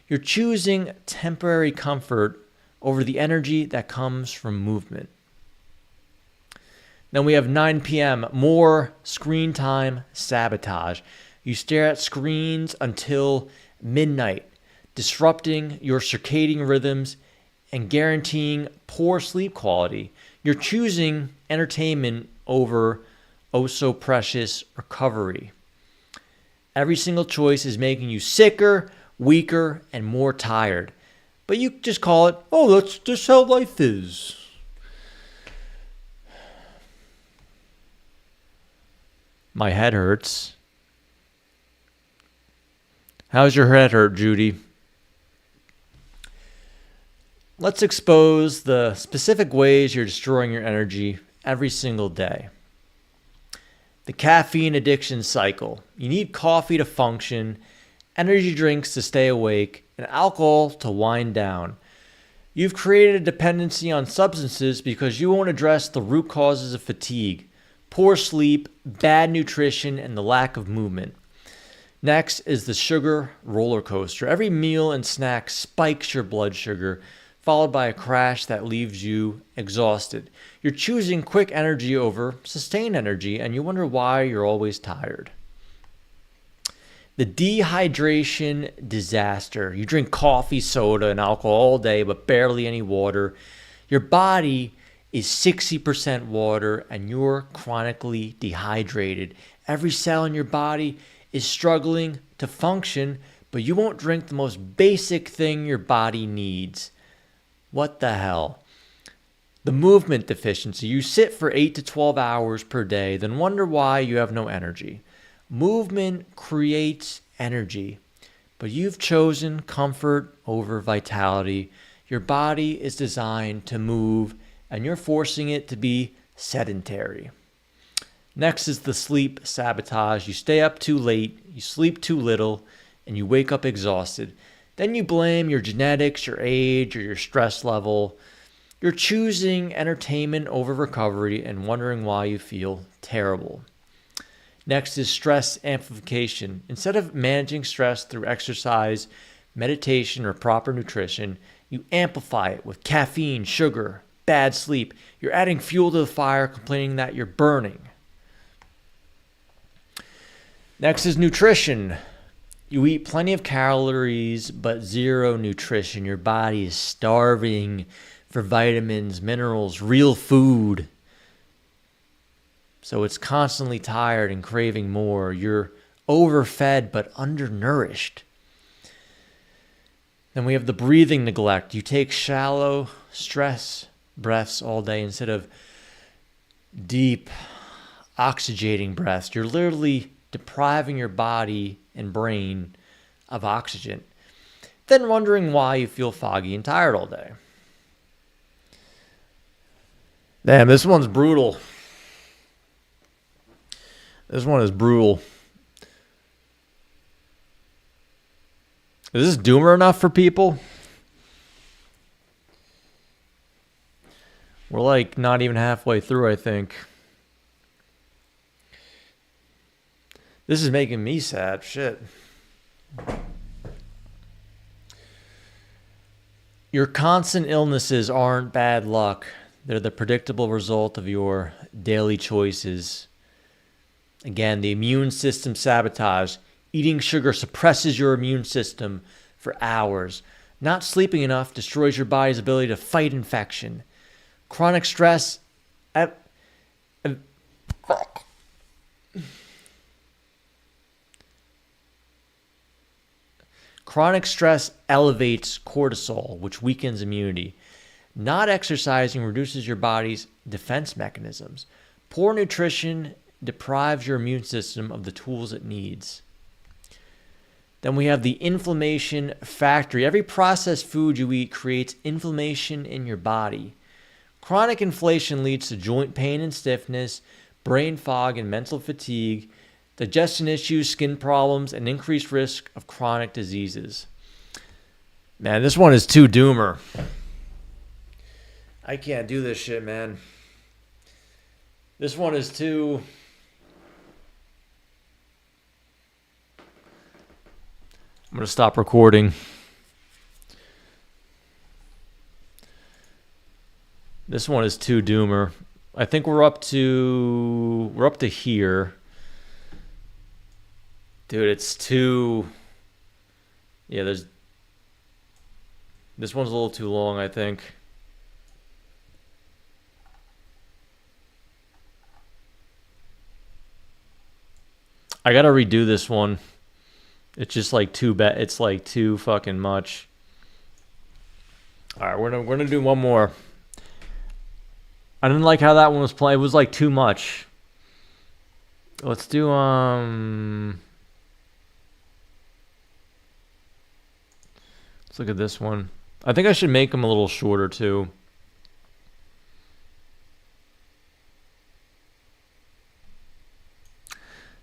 You're choosing temporary comfort over the energy that comes from movement. Then we have 9 p.m., more screen time sabotage. You stare at screens until midnight, disrupting your circadian rhythms and guaranteeing poor sleep quality. You're choosing entertainment over oh so precious recovery. Every single choice is making you sicker, weaker, and more tired. But you just call it, oh, that's just how life is. My head hurts. How's your head hurt, Judy? Let's expose the specific ways you're destroying your energy every single day. The caffeine addiction cycle. You need coffee to function, energy drinks to stay awake, and alcohol to wind down. You've created a dependency on substances because you won't address the root causes of fatigue, poor sleep, bad nutrition, and the lack of movement. Next is the sugar roller coaster. Every meal and snack spikes your blood sugar, followed by a crash that leaves you exhausted. You're choosing quick energy over sustained energy, and you wonder why you're always tired. The dehydration disaster. You drink coffee, soda, and alcohol all day, but barely any water. Your body is 60% water, and you're chronically dehydrated. Every cell in your body is struggling to function, but you won't drink the most basic thing your body needs. What the hell? The movement deficiency. You sit for 8 to 12 hours per day, then wonder why you have no energy. Movement creates energy, but you've chosen comfort over vitality. Your body is designed to move, and you're forcing it to be sedentary. Next is the sleep sabotage. You stay up too late, you sleep too little, and you wake up exhausted. Then you blame your genetics, your age, or your stress level. You're choosing entertainment over recovery and wondering why you feel terrible. Next is stress amplification. Instead of managing stress through exercise, meditation, or proper nutrition, you amplify it with caffeine, sugar, bad sleep. You're adding fuel to the fire, complaining that you're burning. Next is nutrition. You eat plenty of calories, but zero nutrition. Your body is starving for vitamins, minerals, real food. So it's constantly tired and craving more. You're overfed but undernourished. Then we have the breathing neglect. You take shallow stress breaths all day instead of deep oxygenating breaths. You're literally depriving your body and brain of oxygen, then wondering why you feel foggy and tired all day. Damn, this one's brutal. This one is brutal. Is this doomer enough for people? We're like not even halfway through, I think. This is making me sad. Shit. Your constant illnesses aren't bad luck. They're the predictable result of your daily choices. Again, the immune system sabotage. Eating sugar suppresses your immune system for hours. Not sleeping enough destroys your body's ability to fight infection. Chronic stress Chronic stress elevates cortisol, which weakens immunity. Not exercising reduces your body's defense mechanisms. Poor nutrition deprives your immune system of the tools it needs. Then we have the inflammation factory. Every processed food you eat creates inflammation in your body. Chronic inflammation leads to joint pain and stiffness, brain fog and mental fatigue, digestion issues, skin problems, and increased risk of chronic diseases. Man, this one is too doomer. I can't do this shit, man. This one is too... I'm going to stop recording. This one is too doomer. I think we're up to here. Dude, it's too... Yeah, this one's a little too long, I think. I gotta redo this one. It's just like too bad. It's like too fucking much. All right, we're gonna do one more. I didn't like how that one was playing. It was like too much. Let's do Let's look at this one. I think I should make them a little shorter too.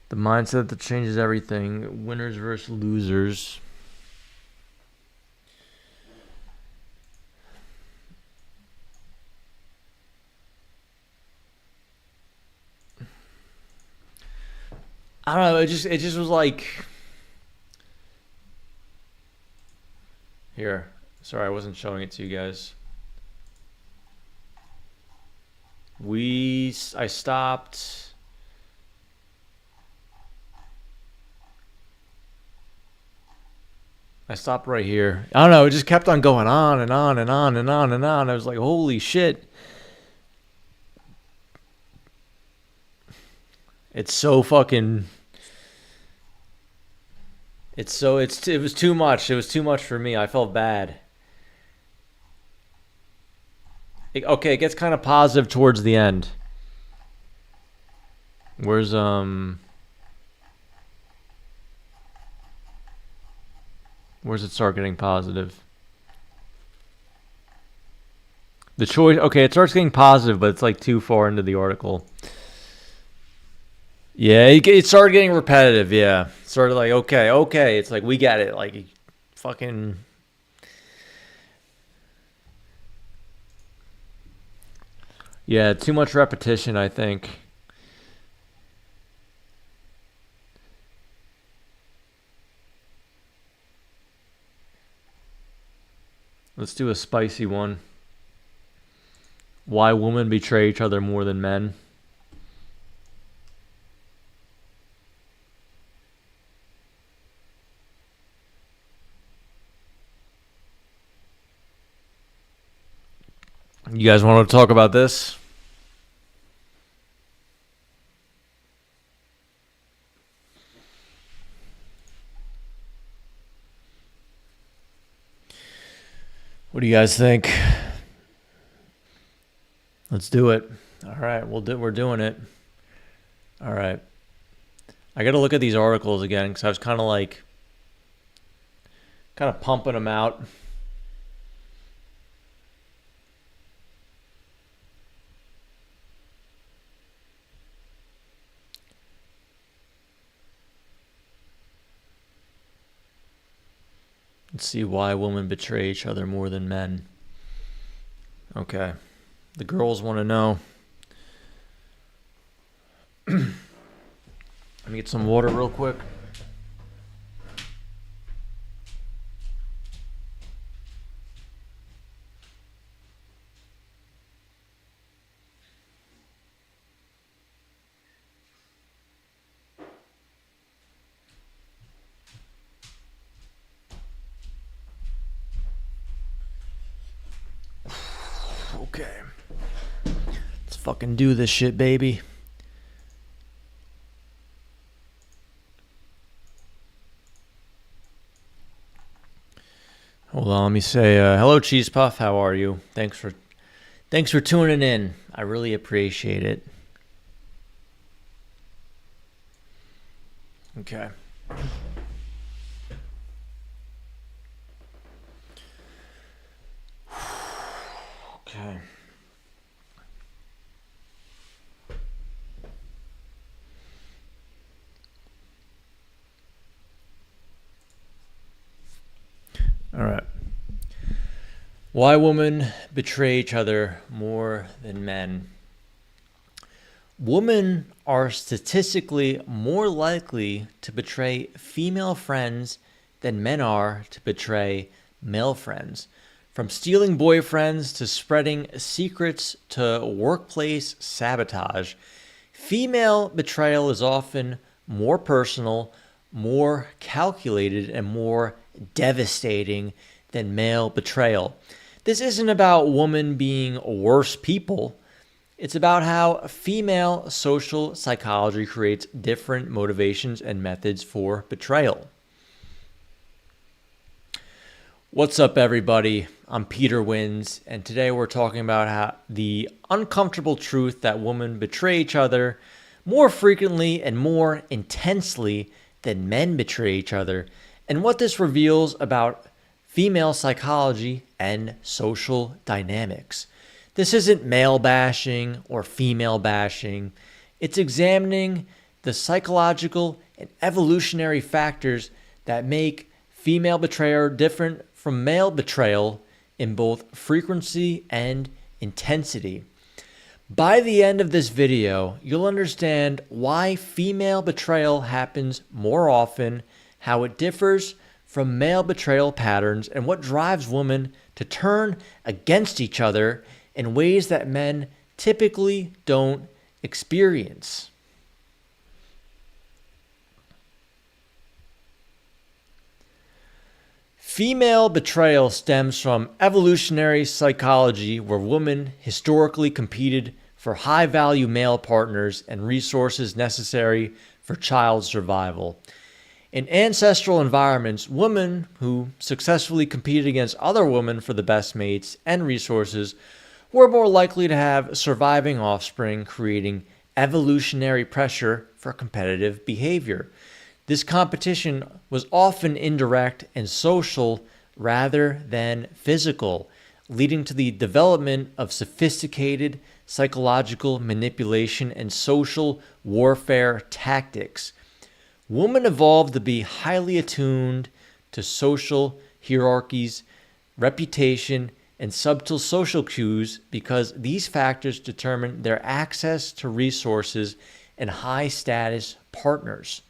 The mindset that changes everything. Winners versus losers. I don't know. It just was like... Here. Sorry, I wasn't showing it to you guys. I stopped... I stopped right here. I don't know. It just kept on going on and on and on and on and on. I was like, holy shit. It's so fucking... it was too much. It was too much for me. I felt bad. Okay, it gets kind of positive towards the end. Where's it start getting positive? The choice... Okay, it starts getting positive, but it's like too far into the article. Yeah, it started getting repetitive, yeah. Sort of like, okay. It's like, we get it. Like, fucking... Yeah, too much repetition, I think. Let's do a spicy one. Why women betray each other more than men. You guys want to talk about this? What do you guys think? Let's do it. All right, we're doing it. All right. I got to look at these articles again because I was kind of pumping them out. Let's see why women betray each other more than men. Okay. The girls want to know. Let me get some water real quick. Okay. Let's fucking do this shit, baby. Hold on, let me say hello, Cheese Puff. How are you? Thanks for tuning in. I really appreciate it. Okay. Okay. All right. Why women betray each other more than men. Women are statistically more likely to betray female friends than men are to betray male friends. From stealing boyfriends to spreading secrets to workplace sabotage, female betrayal is often more personal, more calculated, and more devastating than male betrayal. This isn't about women being worse people. It's about how female social psychology creates different motivations and methods for betrayal. What's up, everybody? I'm Peter Wins, and today we're talking about how the uncomfortable truth that women betray each other more frequently and more intensely than men betray each other, and what this reveals about female psychology and social dynamics. This isn't male bashing or female bashing. It's examining the psychological and evolutionary factors that make female betrayal different from male betrayal in both frequency and intensity. By the end of this video, you'll understand why female betrayal happens more often, how it differs from male betrayal patterns, and what drives women to turn against each other in ways that men typically don't experience. Female betrayal stems from evolutionary psychology, where women historically competed for high-value male partners and resources necessary for child survival. In ancestral environments, women who successfully competed against other women for the best mates and resources were more likely to have surviving offspring, creating evolutionary pressure for competitive behavior. This competition was often indirect and social rather than physical, leading to the development of sophisticated psychological manipulation and social warfare tactics. Women evolved to be highly attuned to social hierarchies, reputation, and subtle social cues because these factors determine their access to resources and high-status partners.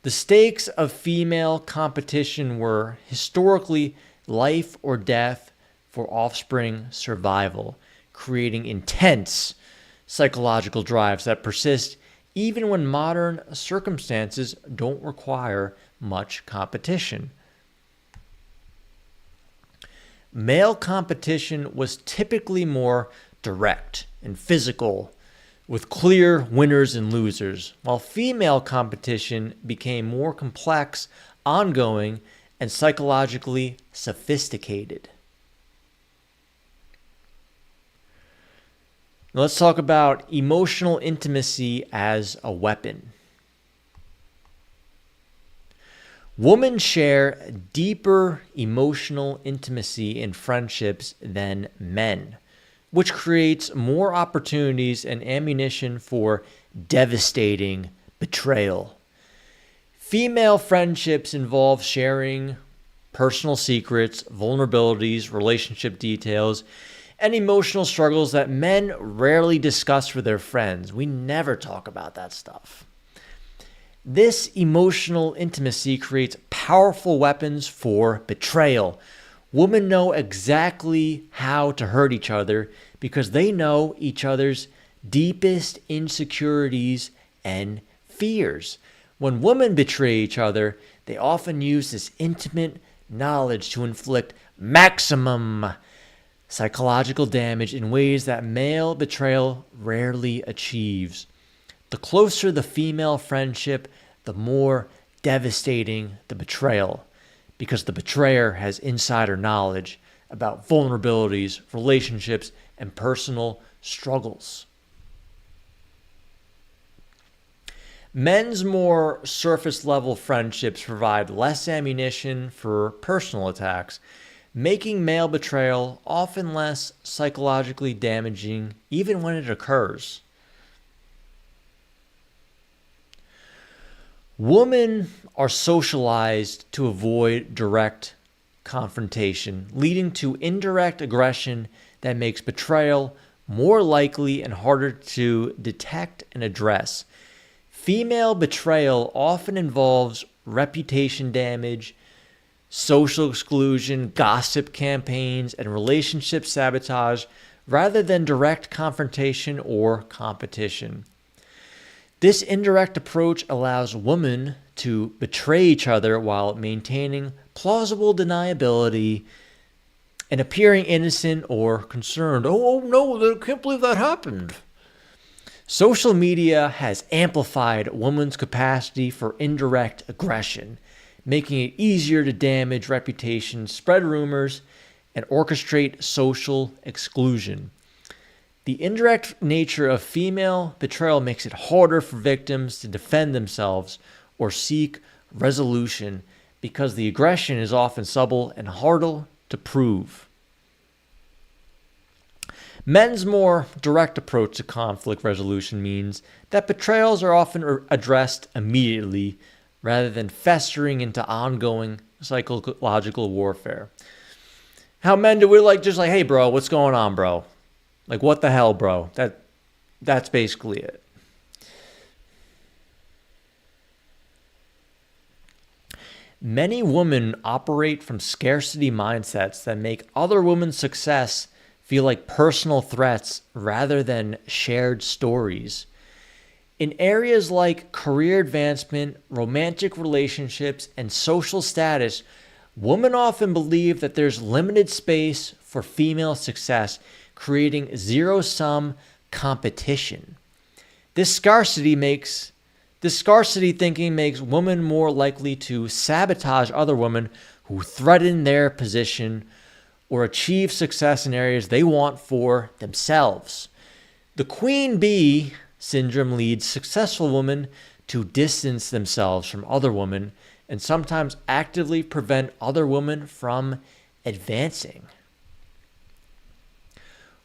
The stakes of female competition were historically life or death for offspring survival, creating intense psychological drives that persist even when modern circumstances don't require much competition. Male competition was typically more direct and physical, with clear winners and losers, while female competition became more complex, ongoing, and psychologically sophisticated. Now let's talk about emotional intimacy as a weapon. Women share deeper emotional intimacy in friendships than men, which creates more opportunities and ammunition for devastating betrayal. Female friendships involve sharing personal secrets, vulnerabilities, relationship details, and emotional struggles that men rarely discuss with their friends. We never talk about that stuff. This emotional intimacy creates powerful weapons for betrayal. Women know exactly how to hurt each other because they know each other's deepest insecurities and fears. When women betray each other, they often use this intimate knowledge to inflict maximum psychological damage in ways that male betrayal rarely achieves. The closer the female friendship, the more devastating the betrayal, because the betrayer has insider knowledge about vulnerabilities, relationships, and personal struggles. Men's more surface level friendships provide less ammunition for personal attacks, making male betrayal often less psychologically damaging even when it occurs. Women are socialized to avoid direct confrontation, leading to indirect aggression that makes betrayal more likely and harder to detect and address. Female betrayal often involves reputation damage, social exclusion, gossip campaigns, and relationship sabotage rather than direct confrontation or competition. This indirect approach allows women to betray each other while maintaining plausible deniability and appearing innocent or concerned. Oh no, I can't believe that happened. Social media has amplified women's capacity for indirect aggression, making it easier to damage reputations, spread rumors, and orchestrate social exclusion. The indirect nature of female betrayal makes it harder for victims to defend themselves or seek resolution because the aggression is often subtle and harder to prove. Men's more direct approach to conflict resolution means that betrayals are often addressed immediately rather than festering into ongoing psychological warfare. How men do we just hey bro, what's going on, bro? Like, what the hell, bro? That's basically it. Many women operate from scarcity mindsets that make other women's success feel like personal threats rather than shared stories. In areas like career advancement, romantic relationships, and social status, women often believe that there's limited space for female success, creating zero-sum competition. This scarcity thinking makes women more likely to sabotage other women who threaten their position or achieve success in areas they want for themselves. The queen bee syndrome leads successful women to distance themselves from other women and sometimes actively prevent other women from advancing.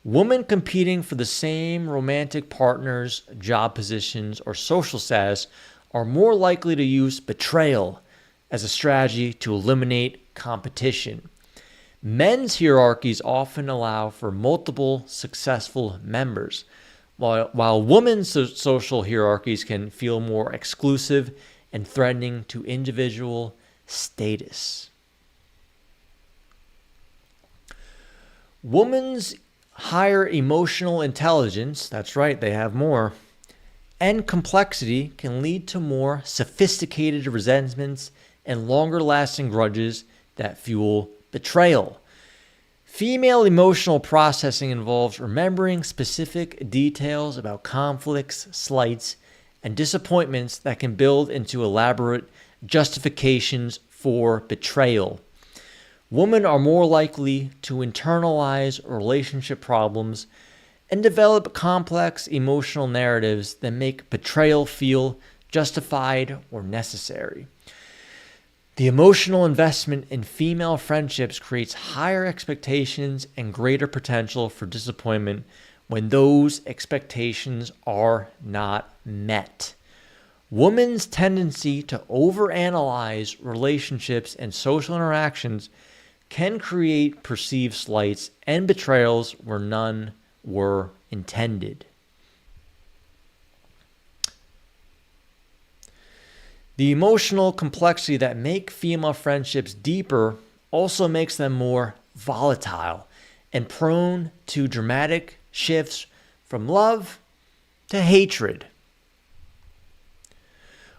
Women competing for the same romantic partners, job positions, or social status are more likely to use betrayal as a strategy to eliminate competition. Men's hierarchies often allow for multiple successful members, while women's social hierarchies can feel more exclusive and threatening to individual status. Women's higher emotional intelligence, that's right, they have more, and complexity can lead to more sophisticated resentments and longer-lasting grudges that fuel betrayal. Female emotional processing involves remembering specific details about conflicts, slights, and disappointments that can build into elaborate justifications for betrayal. Women are more likely to internalize relationship problems and develop complex emotional narratives that make betrayal feel justified or necessary. The emotional investment in female friendships creates higher expectations and greater potential for disappointment when those expectations are not met. Women's tendency to overanalyze relationships and social interactions can create perceived slights and betrayals where none were intended. The emotional complexity that make female friendships deeper also makes them more volatile and prone to dramatic shifts from love to hatred.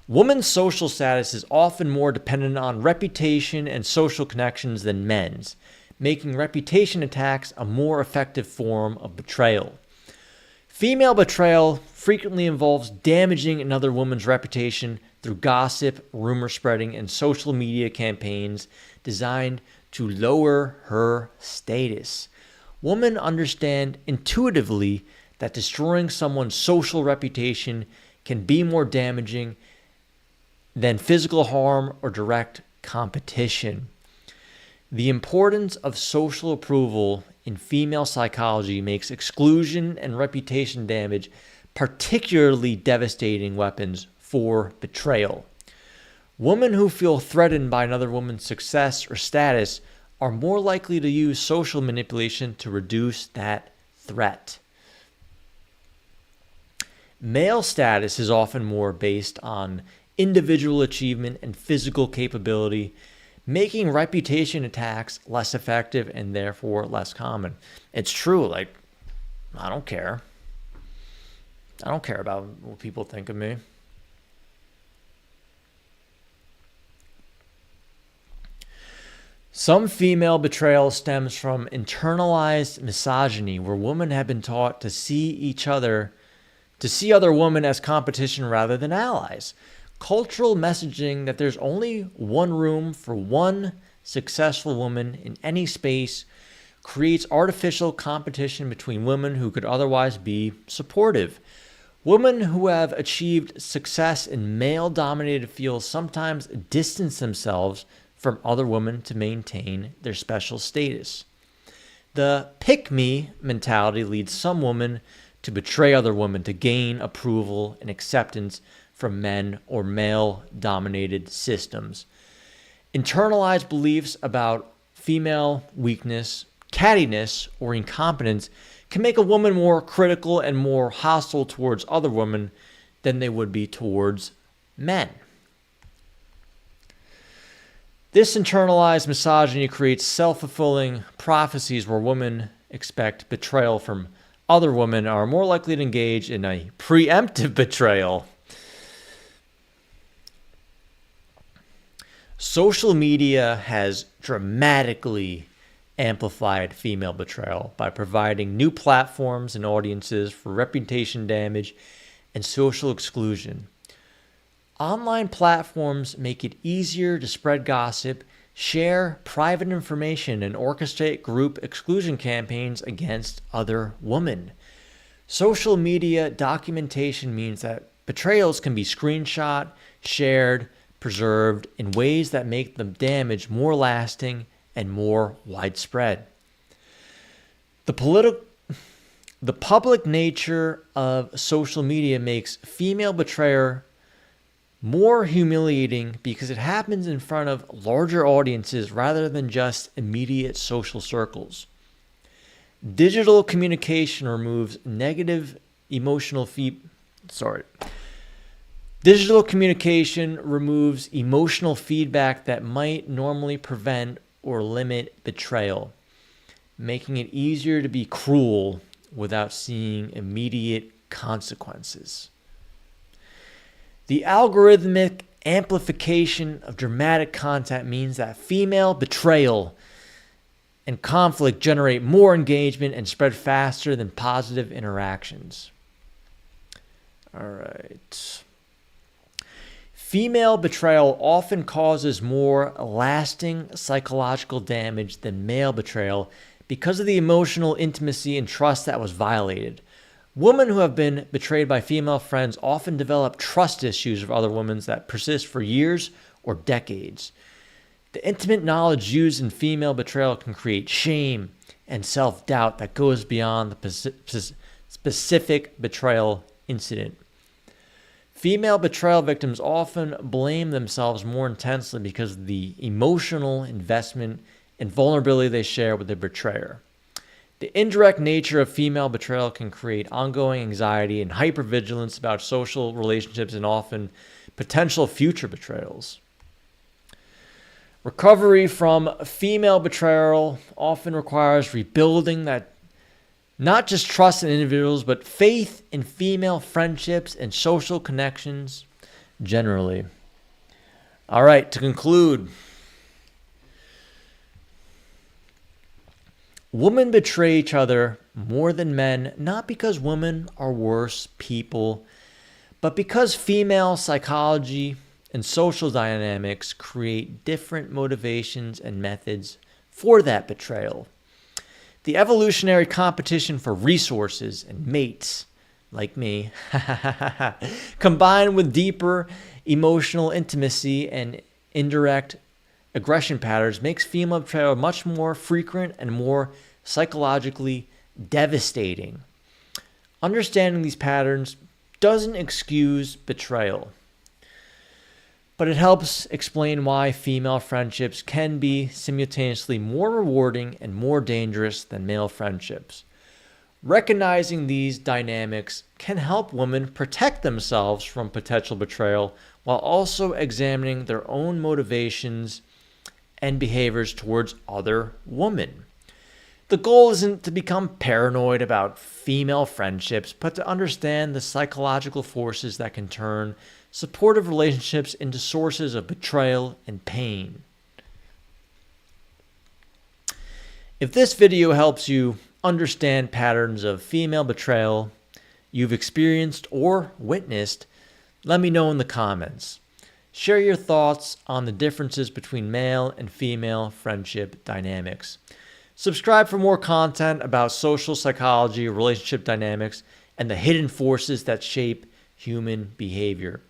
Women's social status is often more dependent on reputation and social connections than men's, making reputation attacks a more effective form of betrayal. Female betrayal frequently involves damaging another woman's reputation through gossip, rumor spreading, and social media campaigns designed to lower her status. Women understand intuitively that destroying someone's social reputation can be more damaging than physical harm or direct competition. The importance of social approval in female psychology makes exclusion and reputation damage particularly devastating weapons for betrayal. Women who feel threatened by another woman's success or status are more likely to use social manipulation to reduce that threat. Male status is often more based on individual achievement and physical capability, making reputation attacks less effective and therefore less common. It's true, I don't care. I don't care about what people think of me. Some female betrayal stems from internalized misogyny, where women have been taught to see other women as competition rather than allies. Cultural messaging that there's only one room for one successful woman in any space creates artificial competition between women who could otherwise be supportive. Women who have achieved success in male-dominated fields sometimes distance themselves from other women to maintain their special status. The pick-me mentality leads some women to betray other women to gain approval and acceptance from men or male-dominated systems. Internalized beliefs about female weakness, cattiness, or incompetence can make a woman more critical and more hostile towards other women than they would be towards men. This internalized misogyny creates self-fulfilling prophecies where women expect betrayal from other women are more likely to engage in a preemptive betrayal. Social media has dramatically amplified female betrayal by providing new platforms and audiences for reputation damage and social exclusion. Online platforms make it easier to spread gossip, share private information, and orchestrate group exclusion campaigns against other women. Social media documentation means that betrayals can be screenshot, shared, preserved in ways that make the damage more lasting and more widespread. The public nature of social media makes female betrayal more humiliating because it happens in front of larger audiences rather than just immediate social circles. Digital communication removes Digital communication removes emotional feedback that might normally prevent or limit betrayal, making it easier to be cruel without seeing immediate consequences. The algorithmic amplification of dramatic content means that female betrayal and conflict generate more engagement and spread faster than positive interactions. All right. Female betrayal often causes more lasting psychological damage than male betrayal because of the emotional intimacy and trust that was violated. Women who have been betrayed by female friends often develop trust issues with other women that persist for years or decades. The intimate knowledge used in female betrayal can create shame and self-doubt that goes beyond the specific betrayal incident. Female betrayal victims often blame themselves more intensely because of the emotional investment and vulnerability they share with the betrayer. The indirect nature of female betrayal can create ongoing anxiety and hypervigilance about social relationships and often potential future betrayals. Recovery from female betrayal often requires rebuilding that not just trust in individuals, but faith in female friendships and social connections generally. All right, to conclude, women betray each other more than men, not because women are worse people, but because female psychology and social dynamics create different motivations and methods for that betrayal. The evolutionary competition for resources and mates, like me, combined with deeper emotional intimacy and indirect aggression patterns, makes female betrayal much more frequent and more psychologically devastating. Understanding these patterns doesn't excuse betrayal, but it helps explain why female friendships can be simultaneously more rewarding and more dangerous than male friendships. Recognizing these dynamics can help women protect themselves from potential betrayal while also examining their own motivations and behaviors towards other women. The goal isn't to become paranoid about female friendships, but to understand the psychological forces that can turn supportive relationships into sources of betrayal and pain. If this video helps you understand patterns of female betrayal you've experienced or witnessed, let me know in the comments. Share your thoughts on the differences between male and female friendship dynamics. Subscribe for more content about social psychology, relationship dynamics, and the hidden forces that shape human behavior.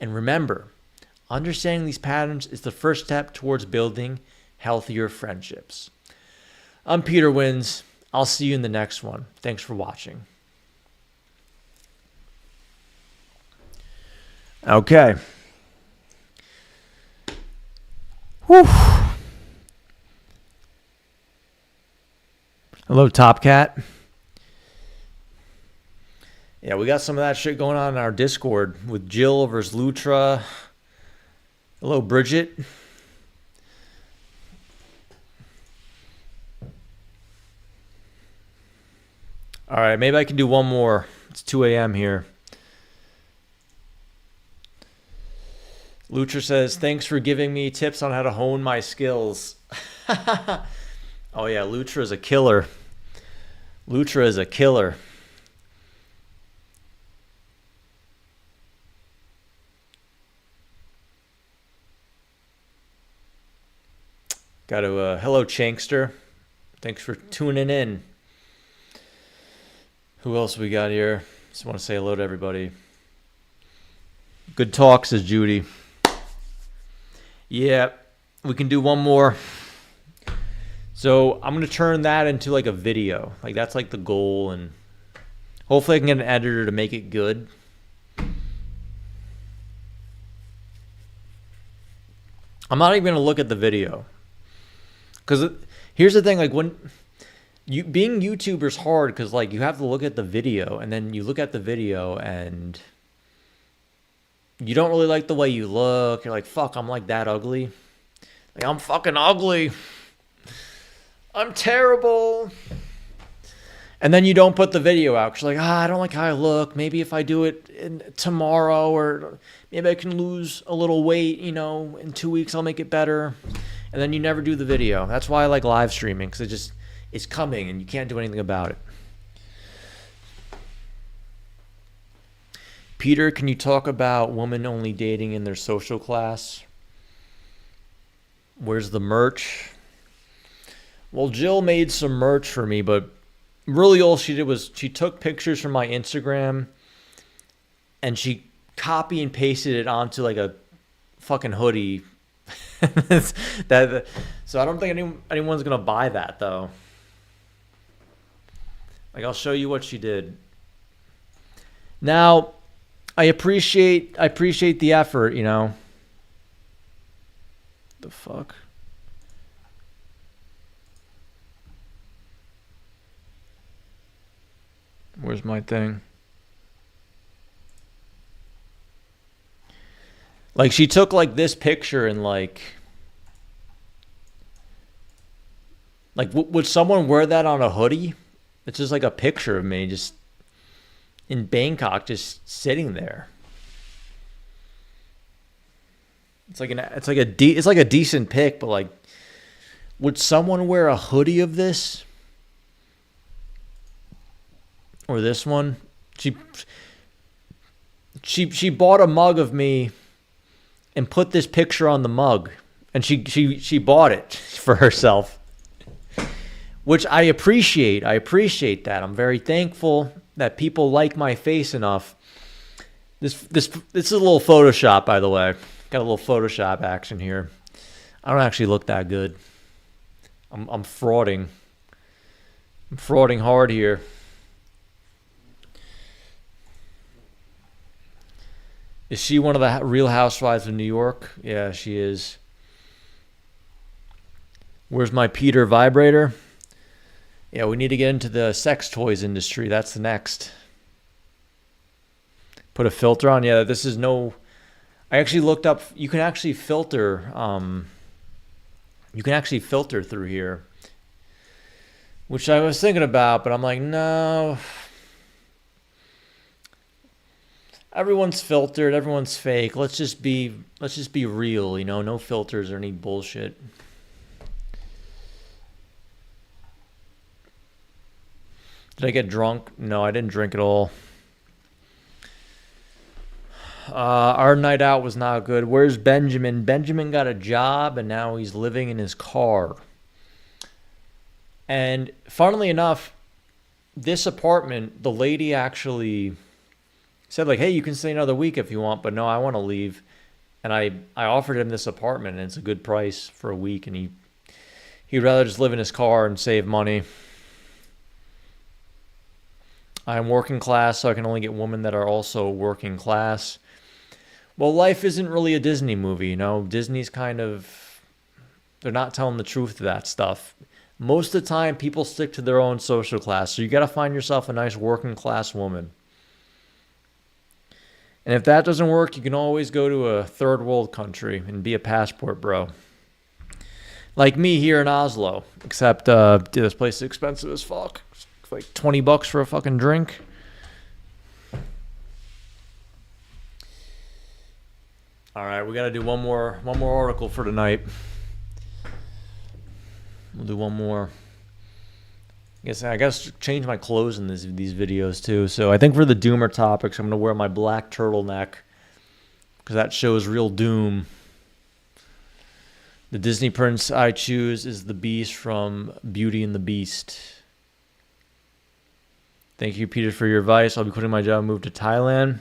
And remember, understanding these patterns is the first step towards building healthier friendships. I'm Peter Wins. I'll see you in the next one. Thanks for watching. Okay. Whew. Hello, Top Cat. Yeah, we got some of that shit going on in our Discord with Jill versus Lutra. Hello, Bridget. All right, maybe I can do one more. It's 2 a.m. here. Lutra says, thanks for giving me tips on how to hone my skills. Oh, yeah, Lutra is a killer. Lutra is a killer. Got to, hello, Chankster. Thanks for tuning in. Who else we got here? Just want to say hello to everybody. Good talk, says Judy. Yeah, we can do one more. So I'm going to turn that into like a video. Like that's like the goal, and hopefully I can get an editor to make it good. I'm not even going to look at the video. Because here's the thing, like when being YouTuber is hard because like you have to look at the video, and then you look at the video and you don't really like the way you look. You're like, fuck, I'm like that ugly. Like I'm fucking ugly. I'm terrible. And then you don't put the video out because you're like, I don't like how I look. Maybe if I do it tomorrow, or maybe I can lose a little weight, you know, in 2 weeks I'll make it better. And then you never do the video. That's why I like live streaming, because it's coming and you can't do anything about it. Peter, can you talk about women only dating in their social class? Where's the merch? Well, Jill made some merch for me, but really all she did was she took pictures from my Instagram and she copy and pasted it onto like a fucking hoodie that. So I don't think anyone's gonna buy that though. Like, I'll show you what she did. Now, I appreciate the effort, you know. The fuck? Where's my thing? Like, she took like this picture and like would someone wear that on a hoodie? It's just like a picture of me just in Bangkok, just sitting there. It's like a decent pic, but like, would someone wear a hoodie of this or this one? She bought a mug of me and put this picture on the mug, and she bought it for herself, which I appreciate. I appreciate that. I'm very thankful that people like my face enough. This is a little Photoshop, by the way. Got a little Photoshop action here. I don't actually look that good. I'm frauding. I'm frauding hard here. Is she one of the Real Housewives of New York? Yeah, she is. Where's my Peter vibrator? Yeah, we need to get into the sex toys industry. That's the next. Put a filter on. Yeah, this is no... I actually looked up... You can actually filter... you can actually filter through here. Which I was thinking about, but I'm like, no... Everyone's filtered, everyone's fake. Let's just be real, you know, no filters or any bullshit. Did I get drunk? No, I didn't drink at all. Our night out was not good. Where's Benjamin? Benjamin got a job and now he's living in his car. And funnily enough, this apartment, the lady actually said like, hey, you can stay another week if you want, but no, I want to leave. And I offered him this apartment, and it's a good price for a week, and he'd rather just live in his car and save money. I'm working class, so I can only get women that are also working class. Well, life isn't really a Disney movie, you know. Disney's kind of... They're not telling the truth to that stuff. Most of the time, people stick to their own social class, so you got to find yourself a nice working class woman. And if that doesn't work, you can always go to a third world country and be a passport bro. Like me here in Oslo. Except, dude, this place is expensive as fuck. It's like $20 for a fucking drink. Alright, we gotta do one more article for tonight. We'll do one more. I guess change my clothes in these videos too. So I think for the doomer topics, I'm going to wear my black turtleneck because that shows real doom. The Disney prince I choose is the Beast from Beauty and the Beast. Thank you, Peter, for your advice. I'll be quitting my job and move to Thailand.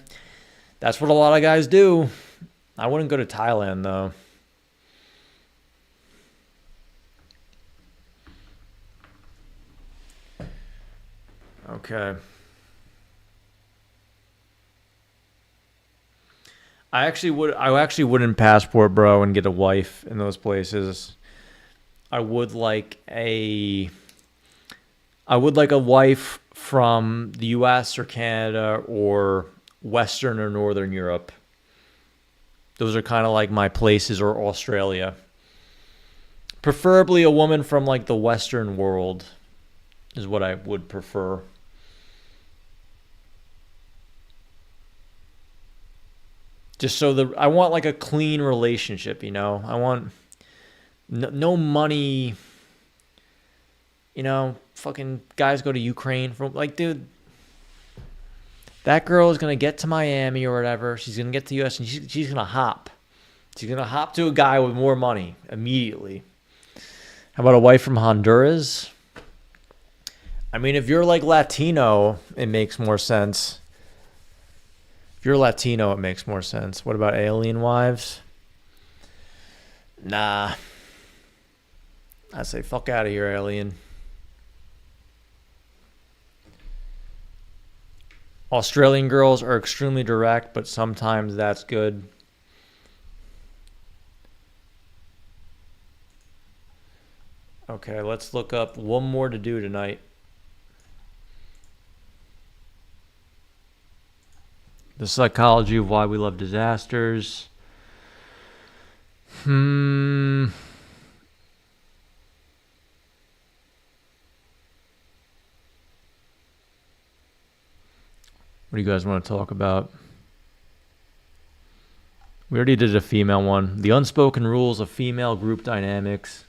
That's what a lot of guys do. I wouldn't go to Thailand, though. Okay. I actually wouldn't passport bro and get a wife in those places. I would like a wife from the US or Canada or Western or Northern Europe. Those are kind of like my places, or Australia. Preferably a woman from like the Western world is what I would prefer. Just so I want like a clean relationship, you know? I want no money, you know, fucking guys go to Ukraine from, like, dude, that girl is going to get to Miami or whatever. She's going to get to the US and she's going to hop. She's going to hop to a guy with more money immediately. How about a wife from Honduras? I mean, if you're like Latino, it makes more sense. If you're Latino, it makes more sense. What about alien wives? Nah. I say fuck out of here, alien. Australian girls are extremely direct, but sometimes that's good. Okay, let's look up one more to do tonight. The psychology of why we love disasters. What do you guys want to talk about? We already did a female one. The unspoken rules of female group dynamics.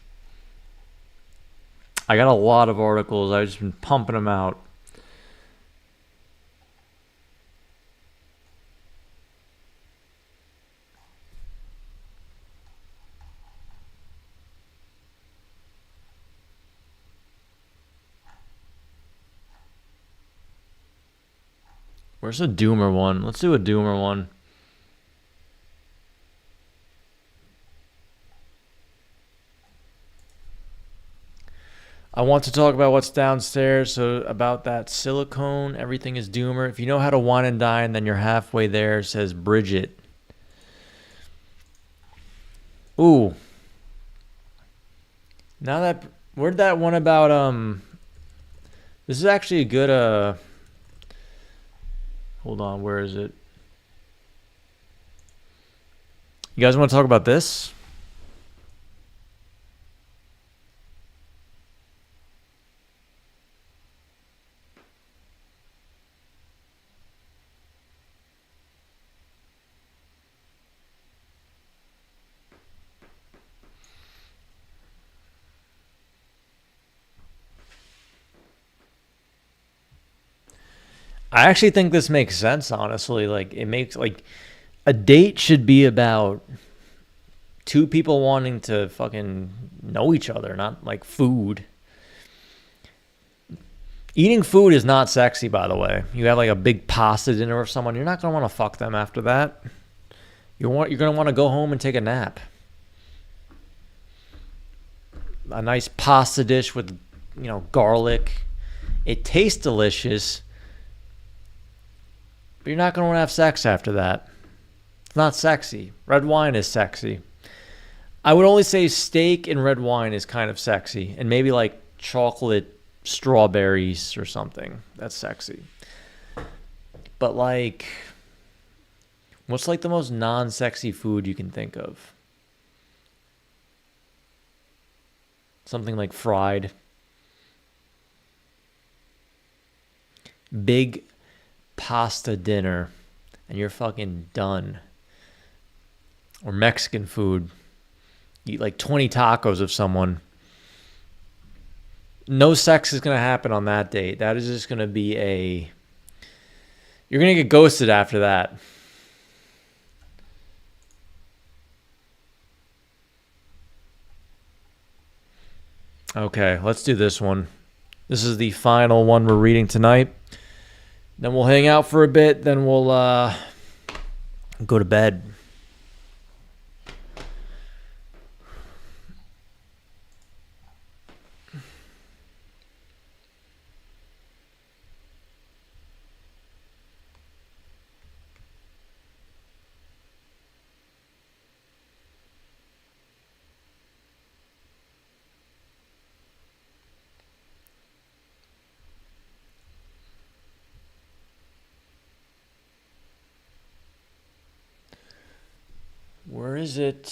I got a lot of articles. I've just been pumping them out. Where's a doomer one? Let's do a doomer one. I want to talk about what's downstairs. So about that silicone, everything is doomer. If you know how to wine and dine, then you're halfway there, says Bridget. Ooh. Now that, where'd that one about, this is actually a good, hold on, where is it? You guys want to talk about this? I actually think this makes sense, honestly. Like, it makes, like, a date should be about two people wanting to fucking know each other, not like food. Eating food is not sexy, by the way. You have like a big pasta dinner with someone, you're not going to want to fuck them after that. You're going to want to go home and take a nap. A nice pasta dish with, garlic. It tastes delicious, but you're not going to want to have sex after that. It's not sexy. Red wine is sexy. I would only say steak and red wine is kind of sexy, and maybe like chocolate strawberries or something. That's sexy. But like, what's like the most non-sexy food you can think of? Something like fried. Big pasta dinner, and you're fucking done. Or Mexican food. Eat like 20 tacos of someone. No sex is going to happen on that date. That is just going to be you're going to get ghosted after that. Okay, let's do this one. This is the final one we're reading tonight. Then we'll hang out for a bit. Then we'll go to bed. Where is it?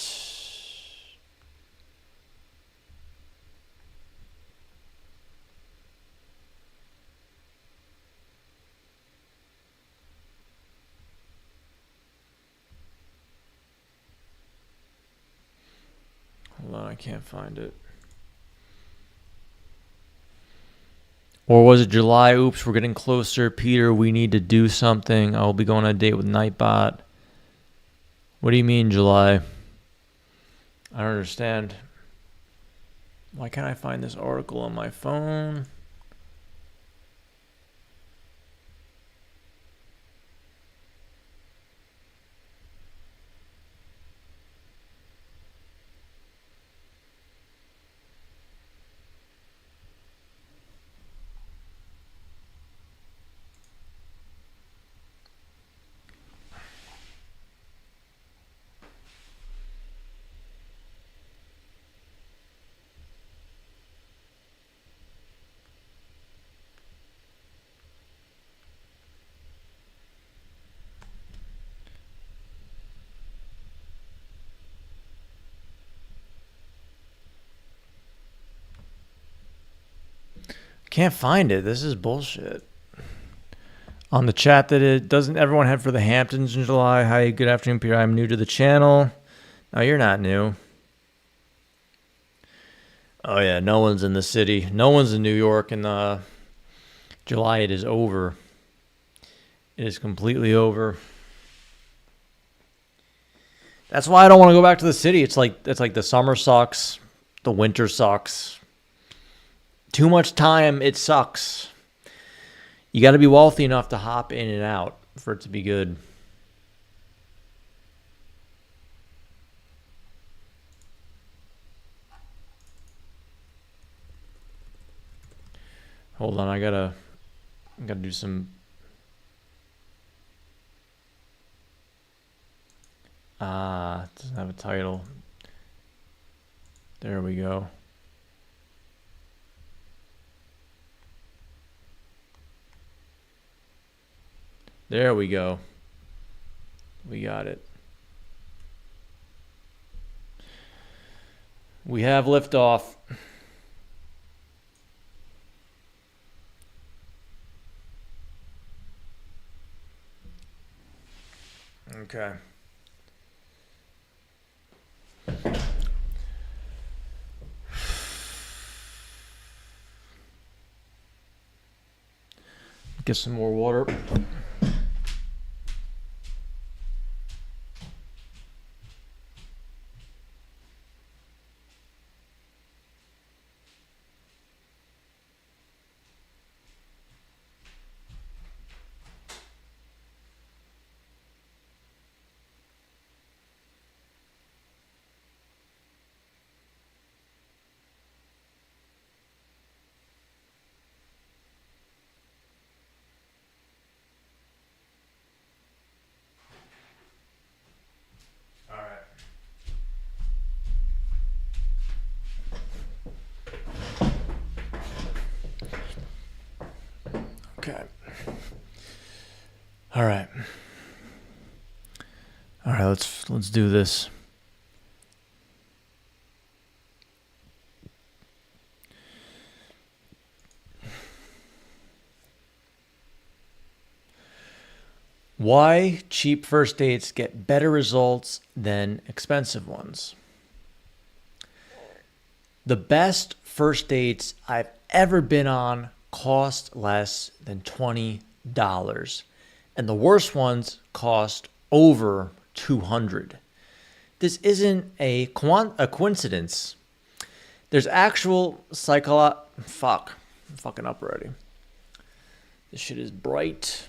Hold on, I can't find it. Or was it July? Oops, we're getting closer. Peter, we need to do something. I'll be going on a date with Nightbot. What do you mean, July? I don't understand. Why can't I find this article on my phone? Can't find it. This is bullshit. On the chat that it doesn't everyone head for the Hamptons in July. Hi, good afternoon, Peter. I'm new to the channel. No, you're not new. Oh yeah, no one's in the city. No one's in New York in July. It is over. It is completely over. That's why I don't want to go back to the city. It's like the summer sucks, the winter sucks. Too much time, it sucks. You got to be wealthy enough to hop in and out for it to be good. Hold on, I gotta do some. It doesn't have a title. There we go. There we go. We got it. We have liftoff. Okay. Get some more water. Okay. All right. All right, let's do this. Why cheap first dates get better results than expensive ones. The best first dates I've ever been on cost less than $20, and the worst ones cost over $200. This isn't a coincidence. There's actual Fuck. I'm fucking up already. This shit is bright.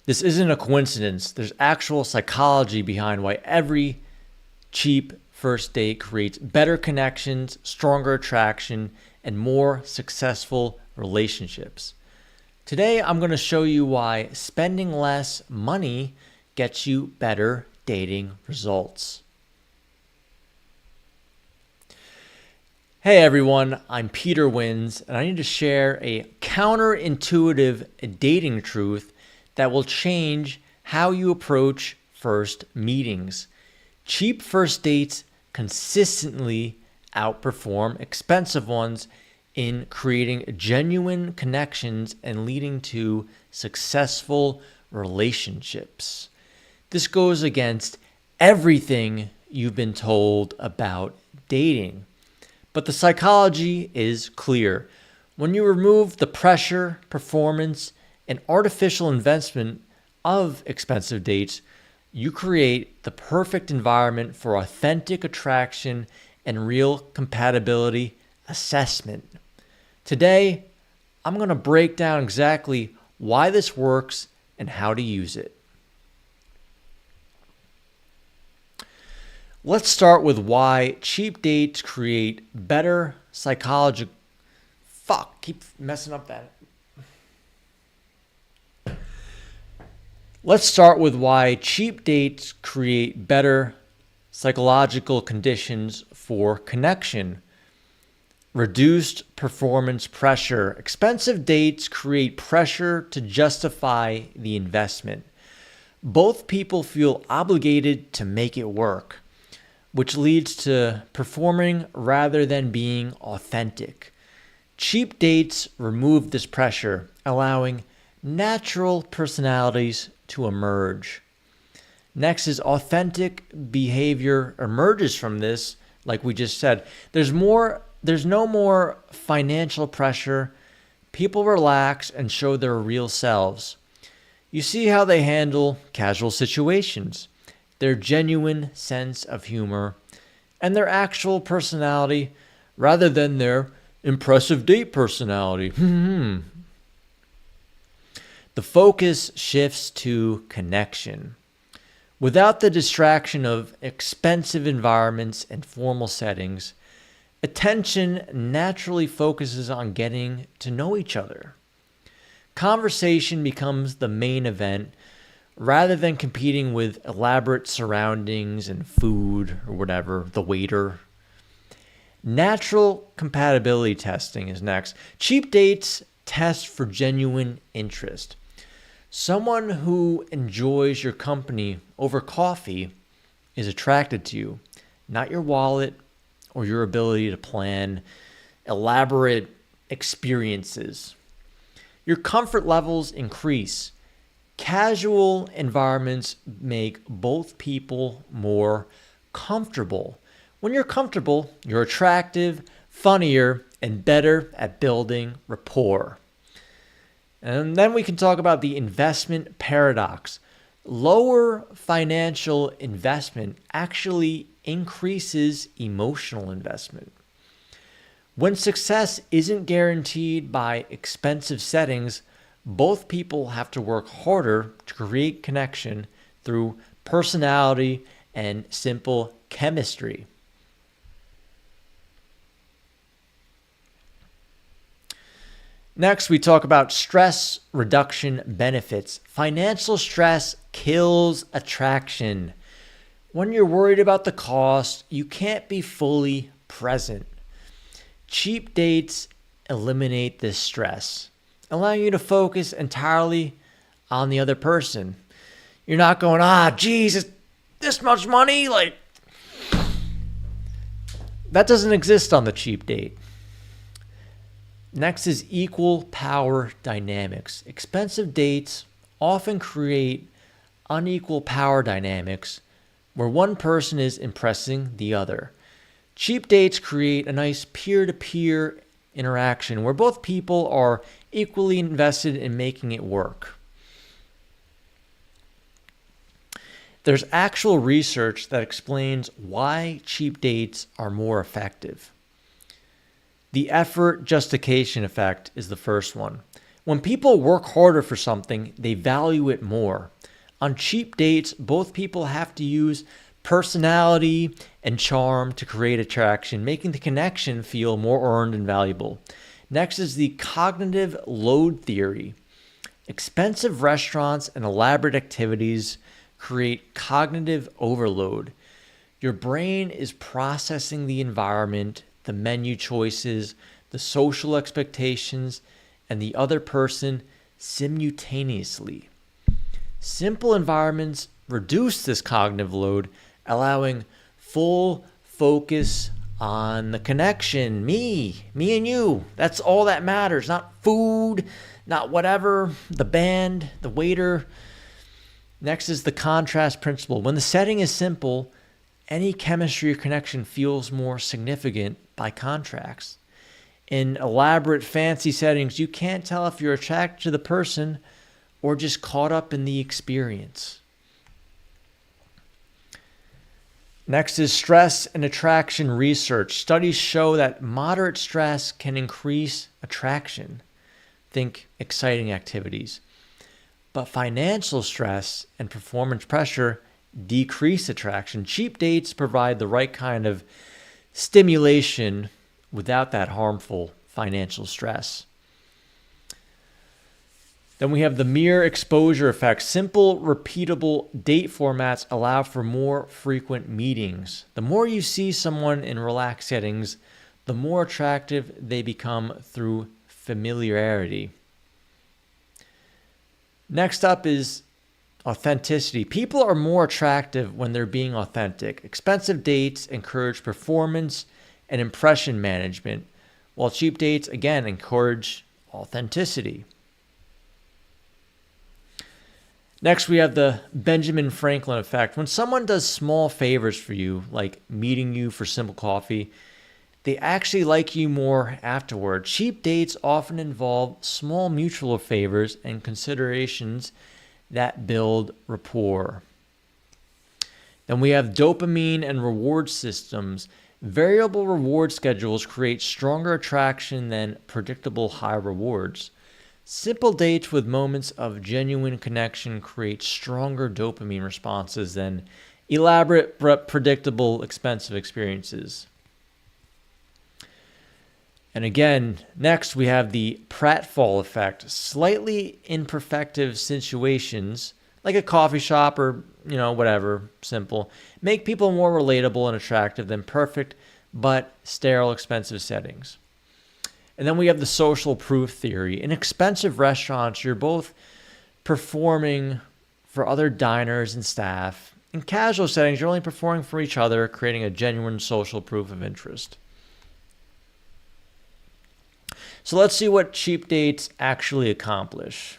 This isn't a coincidence. There's actual psychology behind why every cheap first date creates better connections, stronger attraction, and more successful relationships. Today, I'm going to show you why spending less money gets you better dating results. Hey everyone, I'm Peter Wins, and I need to share a counterintuitive dating truth that will change how you approach first meetings. Cheap first dates consistently outperform expensive ones in creating genuine connections and leading to successful relationships. This goes against everything you've been told about dating. But the psychology is clear. When you remove the pressure, performance, and artificial investment of expensive dates, you create the perfect environment for authentic attraction and real compatibility assessment. Today, I'm going to break down exactly why this works and how to use it. Let's start with why cheap dates create better psychological... Fuck, keep messing up that. Let's start with why cheap dates create better psychological conditions for connection. Reduced performance pressure. Expensive dates create pressure to justify the investment. Both people feel obligated to make it work, which leads to performing rather than being authentic. Cheap dates remove this pressure, allowing natural personalities to emerge. Next is authentic behavior emerges from this, like we just said. There's no more financial pressure. People relax and show their real selves. You see how they handle casual situations, their genuine sense of humor, and their actual personality rather than their impressive date personality. The focus shifts to connection. Without the distraction of expensive environments and formal settings, attention naturally focuses on getting to know each other. Conversation becomes the main event rather than competing with elaborate surroundings and food or whatever, the waiter. Natural compatibility testing is next. Cheap dates test for genuine interest. Someone who enjoys your company over coffee is attracted to you, not your wallet or your ability to plan elaborate experiences. Your comfort levels increase. Casual environments make both people more comfortable. When you're comfortable, you're attractive, funnier, and better at building rapport. And then we can talk about the investment paradox. Lower financial investment actually increases emotional investment. When success isn't guaranteed by expensive settings, both people have to work harder to create connection through personality and simple chemistry. Next, we talk about stress reduction benefits. Financial stress kills attraction. When you're worried about the cost, you can't be fully present. Cheap dates eliminate this stress, allowing you to focus entirely on the other person. You're not going, Jesus, this much money? That doesn't exist on the cheap date. Next is equal power dynamics. Expensive dates often create unequal power dynamics where one person is impressing the other. Cheap dates create a nice peer-to-peer interaction where both people are equally invested in making it work. There's actual research that explains why cheap dates are more effective. The effort justification effect is the first one. When people work harder for something, they value it more. On cheap dates, both people have to use personality and charm to create attraction, making the connection feel more earned and valuable. Next is the cognitive load theory. Expensive restaurants and elaborate activities create cognitive overload. Your brain is processing the environment, the menu choices, the social expectations, and the other person simultaneously. Simple environments reduce this cognitive load, allowing full focus on the connection. Me and you. That's all that matters. Not food, not whatever, the band, the waiter. Next is the contrast principle. When the setting is simple, any chemistry or connection feels more significant by contrast. In elaborate, fancy settings, you can't tell if you're attracted to the person or just caught up in the experience. Next is stress and attraction research. Studies show that moderate stress can increase attraction. Think exciting activities. But financial stress and performance pressure decrease attraction. Cheap dates provide the right kind of stimulation without that harmful financial stress. Then we have the mere exposure effect. Simple, repeatable date formats allow for more frequent meetings. The more you see someone in relaxed settings, the more attractive they become through familiarity. Next up is authenticity. People are more attractive when they're being authentic. Expensive dates encourage performance and impression management, while cheap dates, again, encourage authenticity. Next, we have the Benjamin Franklin effect. When someone does small favors for you, like meeting you for simple coffee, they actually like you more afterward. Cheap dates often involve small mutual favors and considerations that build rapport. Then we have dopamine and reward systems. Variable reward schedules create stronger attraction than predictable high rewards. Simple dates with moments of genuine connection create stronger dopamine responses than elaborate but predictable expensive experiences. And again, next we have the pratfall effect. Slightly imperfective situations, like a coffee shop or, whatever, simple, make people more relatable and attractive than perfect but sterile, expensive settings. And then we have the social proof theory. In expensive restaurants, you're both performing for other diners and staff. In casual settings, you're only performing for each other, creating a genuine social proof of interest. So let's see what cheap dates actually accomplish.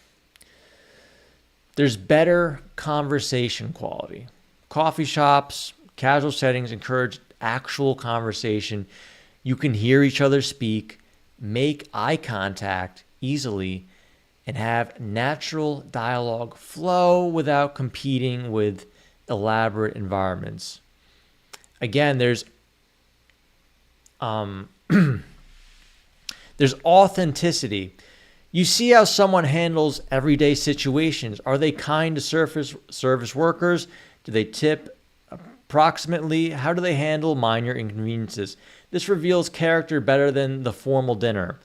There's better conversation quality. Coffee shops, casual settings encourage actual conversation. You can hear each other speak, make eye contact easily, and have natural dialogue flow without competing with elaborate environments. Again, there's authenticity. You see how someone handles everyday situations. Are they kind to service workers? Do they tip approximately? How do they handle minor inconveniences? This reveals character better than the formal dinner.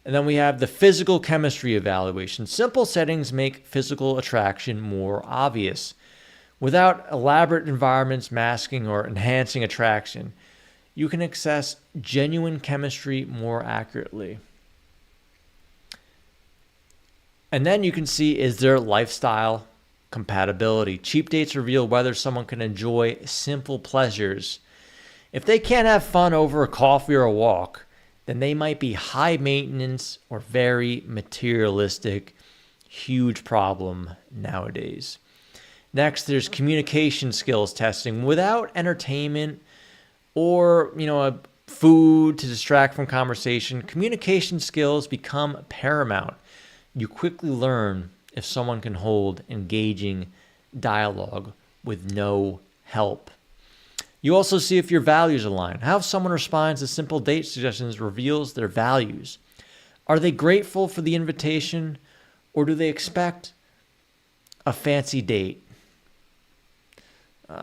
And then we have the physical chemistry evaluation. Simple settings make physical attraction more obvious. Without elaborate environments masking or enhancing attraction, you can assess genuine chemistry more accurately. And then you can see, is there lifestyle compatibility? Cheap dates reveal whether someone can enjoy simple pleasures. If they can't have fun over a coffee or a walk, then they might be high maintenance or very materialistic. Huge problem nowadays. Next, there's communication skills testing. Without entertainment or, food to distract from conversation, communication skills become paramount. You quickly learn if someone can hold engaging dialogue with no help. You also see if your values align. How someone responds to simple date suggestions reveals their values. Are they grateful for the invitation, or do they expect a fancy date?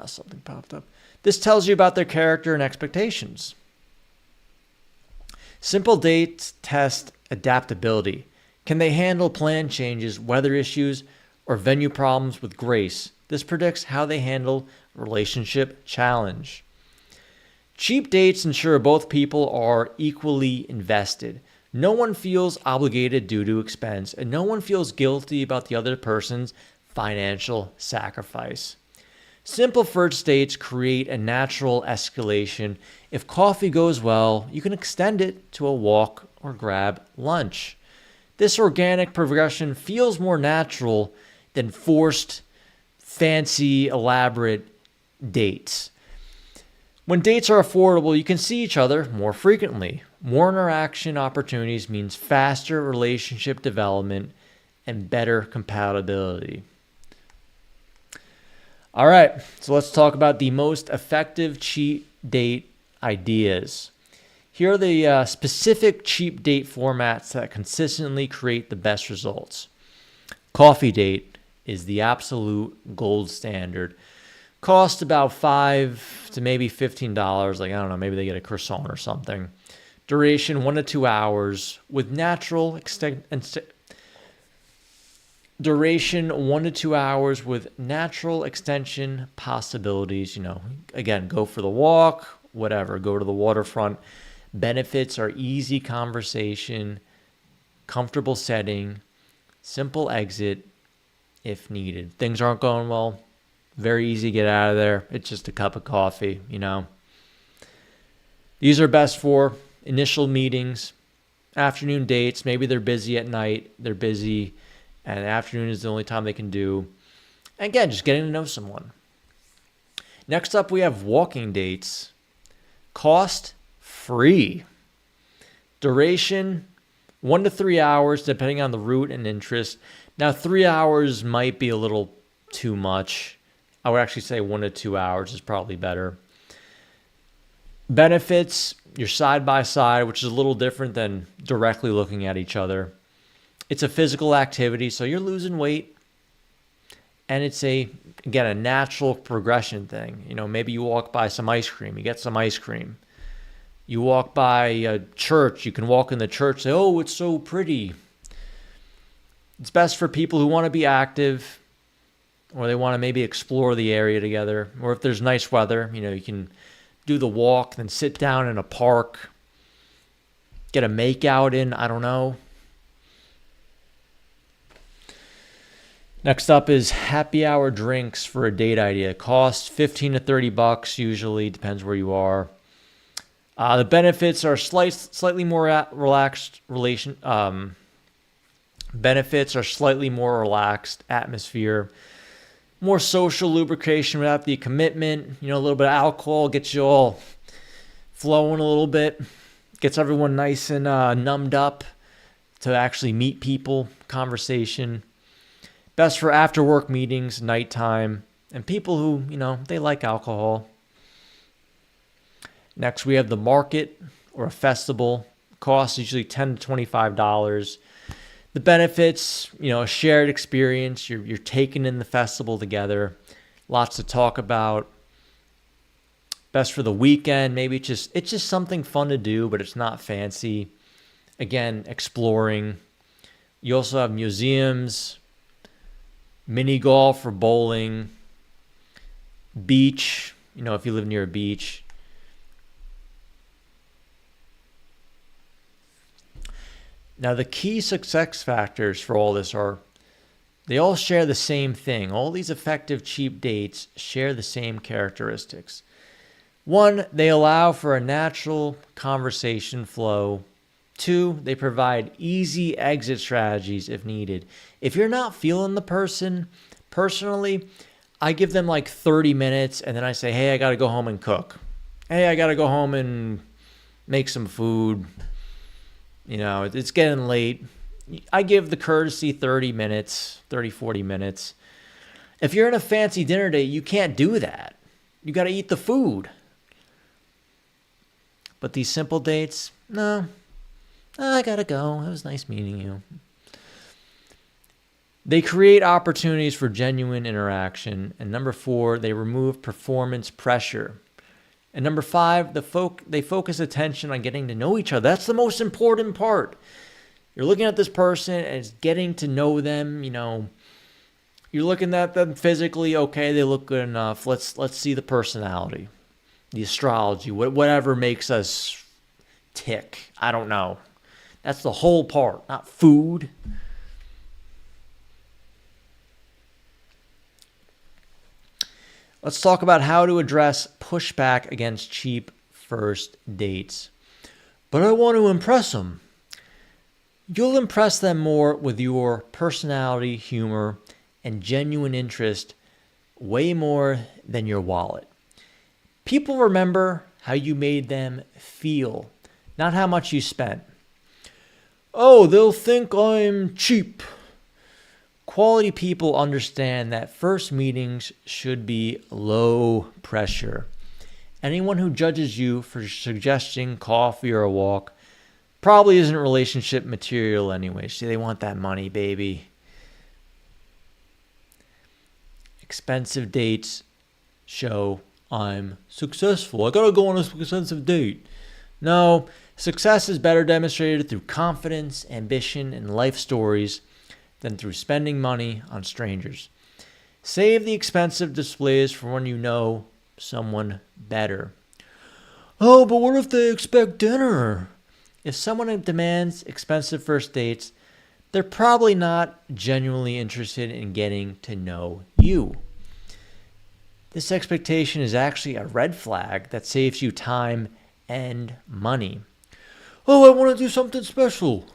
Something popped up. This tells you about their character and expectations. Simple dates test adaptability. Can they handle plan changes, weather issues, or venue problems with grace? This predicts how they handle relationship challenge. Cheap dates ensure both people are equally invested. No one feels obligated due to expense, and no one feels guilty about the other person's financial sacrifice. Simple first dates create a natural escalation. If coffee goes well, you can extend it to a walk or grab lunch. This organic progression feels more natural than forced, fancy, elaborate dates. When dates are affordable, you can see each other more frequently. More interaction opportunities means faster relationship development and better compatibility. All right, so let's talk about the most effective cheap date ideas. Here are the specific cheap date formats that consistently create the best results. Coffee date is the absolute gold standard. Cost about $5 to maybe $15. Like, I don't know, maybe they get a croissant or something. Duration 1 to 2 hours with natural duration 1 to 2 hours with natural extension possibilities. Again, go for the walk, whatever, go to the waterfront. Benefits are easy conversation, comfortable setting, simple exit if needed. Things aren't going well, very easy to get out of there. It's just a cup of coffee, These are best for initial meetings, afternoon dates. Maybe they're busy at night. They're busy, and afternoon is the only time they can do. And again, just getting to know someone. Next up, we have walking dates. Cost free. Duration 1 to 3 hours, depending on the route and interest. Now, 3 hours might be a little too much. I would actually say 1 to 2 hours is probably better. Benefits, you're side by side, which is a little different than directly looking at each other. It's a physical activity, so you're losing weight. And it's a natural progression thing. Maybe you walk by some ice cream, you get some ice cream. You walk by a church, you can walk in the church, say, oh, it's so pretty. It's best for people who want to be active, or they want to maybe explore the area together. Or if there's nice weather, you can do the walk, then sit down in a park, get a makeout in, I don't know. Next up is happy hour drinks for a date idea. Cost $15 to $30 usually, depends where you are. The benefits are slightly more relaxed benefits are slightly more relaxed atmosphere, more social lubrication without the commitment. A little bit of alcohol gets you all flowing a little bit, gets everyone nice and numbed up to actually meet people, conversation. Best for after work meetings, nighttime, and people who, they like alcohol. Next, we have the market or a festival. Costs usually $10 to $25. The benefits, a shared experience. You're taking in the festival together. Lots to talk about. Best for the weekend. Maybe it's just something fun to do, but it's not fancy. Again, exploring. You also have museums, mini golf or bowling, beach, if you live near a beach. Now, the key success factors for all this are they all share the same thing. All these effective cheap dates share the same characteristics. 1, they allow for a natural conversation flow. 2, they provide easy exit strategies if needed. If you're not feeling the person, personally, I give them like 30 minutes and then I say, hey, I got to go home and cook. Hey, I got to go home and make some food. It's getting late. I give the courtesy 30 minutes, 30, 40 minutes. If you're in a fancy dinner date, you can't do that. You got to eat the food. But these simple dates, no. I got to go. It was nice meeting you. They create opportunities for genuine interaction. And number 4, they remove performance pressure. And number 5, they focus attention on getting to know each other. That's the most important part. You're looking at this person and it's getting to know them. You're looking at them physically. Okay, they look good enough. Let's see the personality, the astrology, whatever makes us tick. I don't know. That's the whole part, not food. Let's talk about how to address pushback against cheap first dates. But I want to impress them. You'll impress them more with your personality, humor, and genuine interest way more than your wallet. People remember how you made them feel, not how much you spent. Oh, they'll think I'm cheap. Quality people understand that first meetings should be low pressure. Anyone who judges you for suggesting coffee or a walk probably isn't relationship material anyway. See, they want that money, baby. Expensive dates show I'm successful. I gotta go on an expensive date. No, success is better demonstrated through confidence, ambition, and life stories than through spending money on strangers. Save the expensive displays for when you know someone better. Oh, but what if they expect dinner? If someone demands expensive first dates, they're probably not genuinely interested in getting to know you. This expectation is actually a red flag that saves you time and money. Oh, I want to do something special.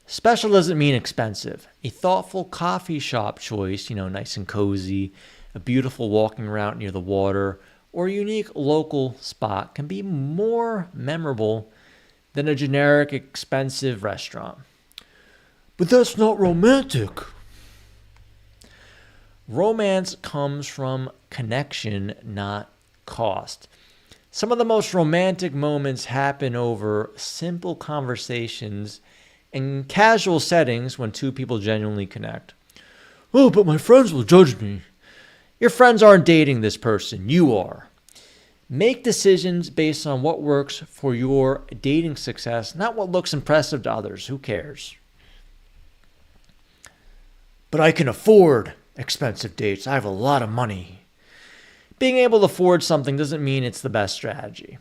Special doesn't mean expensive. A thoughtful coffee shop choice, nice and cozy, a beautiful walking route near the water, or a unique local spot can be more memorable than a generic expensive restaurant. But that's not romantic. Romance comes from connection, not cost. Some of the most romantic moments happen over simple conversations in casual settings when two people genuinely connect. Oh, but my friends will judge me. Your friends aren't dating this person. You are. Make decisions based on what works for your dating success, not what looks impressive to others. Who cares? But I can afford expensive dates. I have a lot of money. Being able to afford something doesn't mean it's the best strategy.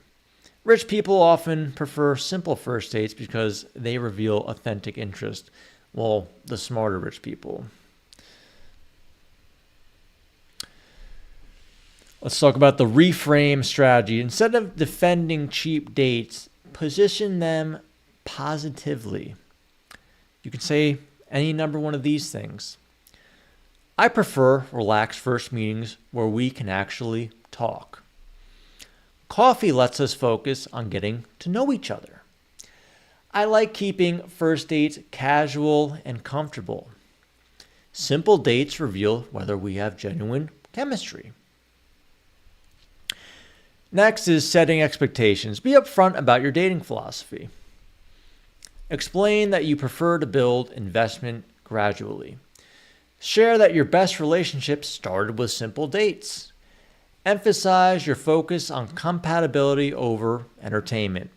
Rich people often prefer simple first dates because they reveal authentic interest. Well, the smarter rich people. Let's talk about the reframe strategy. Instead of defending cheap dates, position them positively. You can say any number one of these things. I prefer relaxed first meetings where we can actually talk. Coffee lets us focus on getting to know each other. I like keeping first dates casual and comfortable. Simple dates reveal whether we have genuine chemistry. Next is setting expectations. Be upfront about your dating philosophy. Explain that you prefer to build investment gradually. Share that your best relationships started with simple dates. Emphasize your focus on compatibility over entertainment.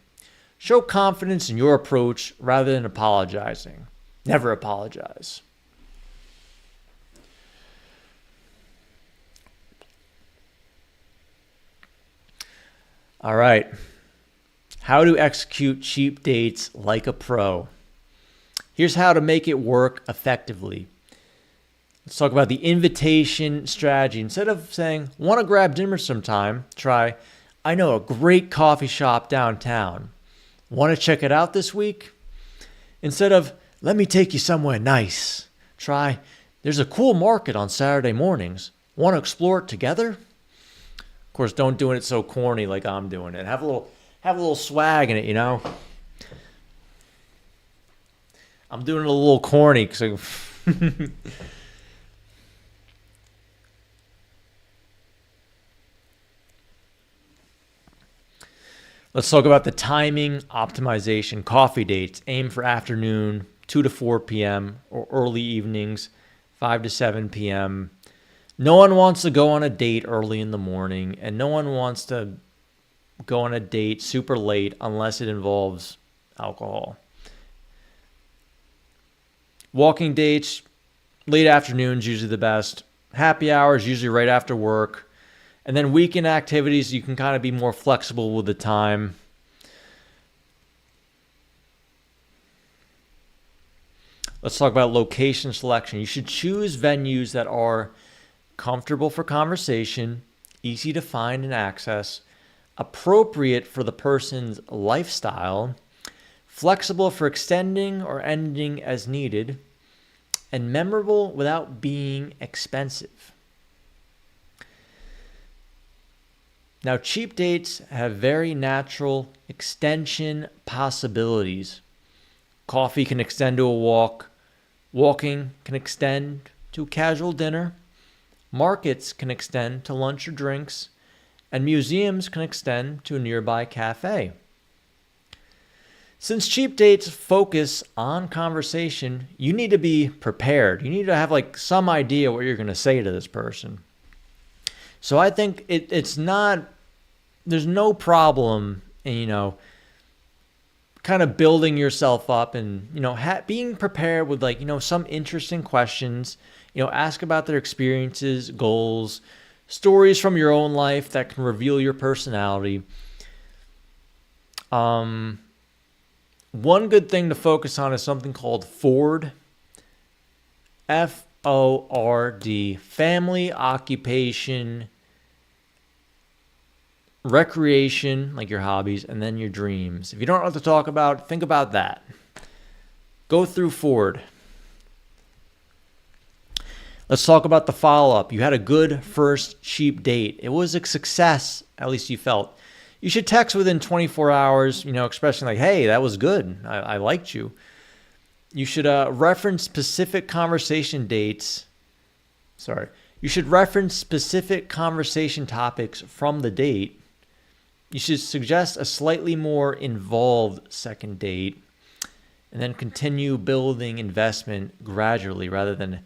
Show confidence in your approach rather than apologizing. Never apologize. All right. How to execute cheap dates like a pro. Here's how to make it work effectively. Let's talk about the invitation strategy. Instead of saying, want to grab dinner sometime, try, I know a great coffee shop downtown. Want to check it out this week? Instead of, let me take you somewhere nice, try, there's a cool market on Saturday mornings. Want to explore it together? Of course, don't do it so corny like I'm doing it. Have a little swag in it, I'm doing it a little corny because Let's talk about the timing optimization. Coffee dates. Aim for afternoon, 2 to 4 p.m. or early evenings, 5 to 7 p.m. No one wants to go on a date early in the morning, and no one wants to go on a date super late unless it involves alcohol. Walking dates, late afternoons usually the best. Happy hours usually right after work. And then weekend activities, you can kind of be more flexible with the time. Let's talk about location selection. You should choose venues that are comfortable for conversation, easy to find and access, appropriate for the person's lifestyle, flexible for extending or ending as needed, and memorable without being expensive. Now, cheap dates have very natural extension possibilities. Coffee can extend to a walk. Walking can extend to a casual dinner. Markets can extend to lunch or drinks. And museums can extend to a nearby cafe. Since cheap dates focus on conversation, you need to be prepared. You need to have some idea what you're going to say to this person. So I think it's not, there's no problem in, kind of building yourself up and, being prepared with some interesting questions, ask about their experiences, goals, stories from your own life that can reveal your personality. One good thing to focus on is something called FORD, FORD, family, occupation, recreation, like your hobbies, and then your dreams. If you don't know what to talk about, think about that. Go through Ford. Let's talk about the follow-up. You had a good first cheap date. It was a success, at least you felt. You should text within 24 hours, expressing like, hey, that was good. I liked you. You should reference specific conversation dates. You should reference specific conversation topics from the date. You should suggest a slightly more involved second date, and then continue building investment gradually rather than,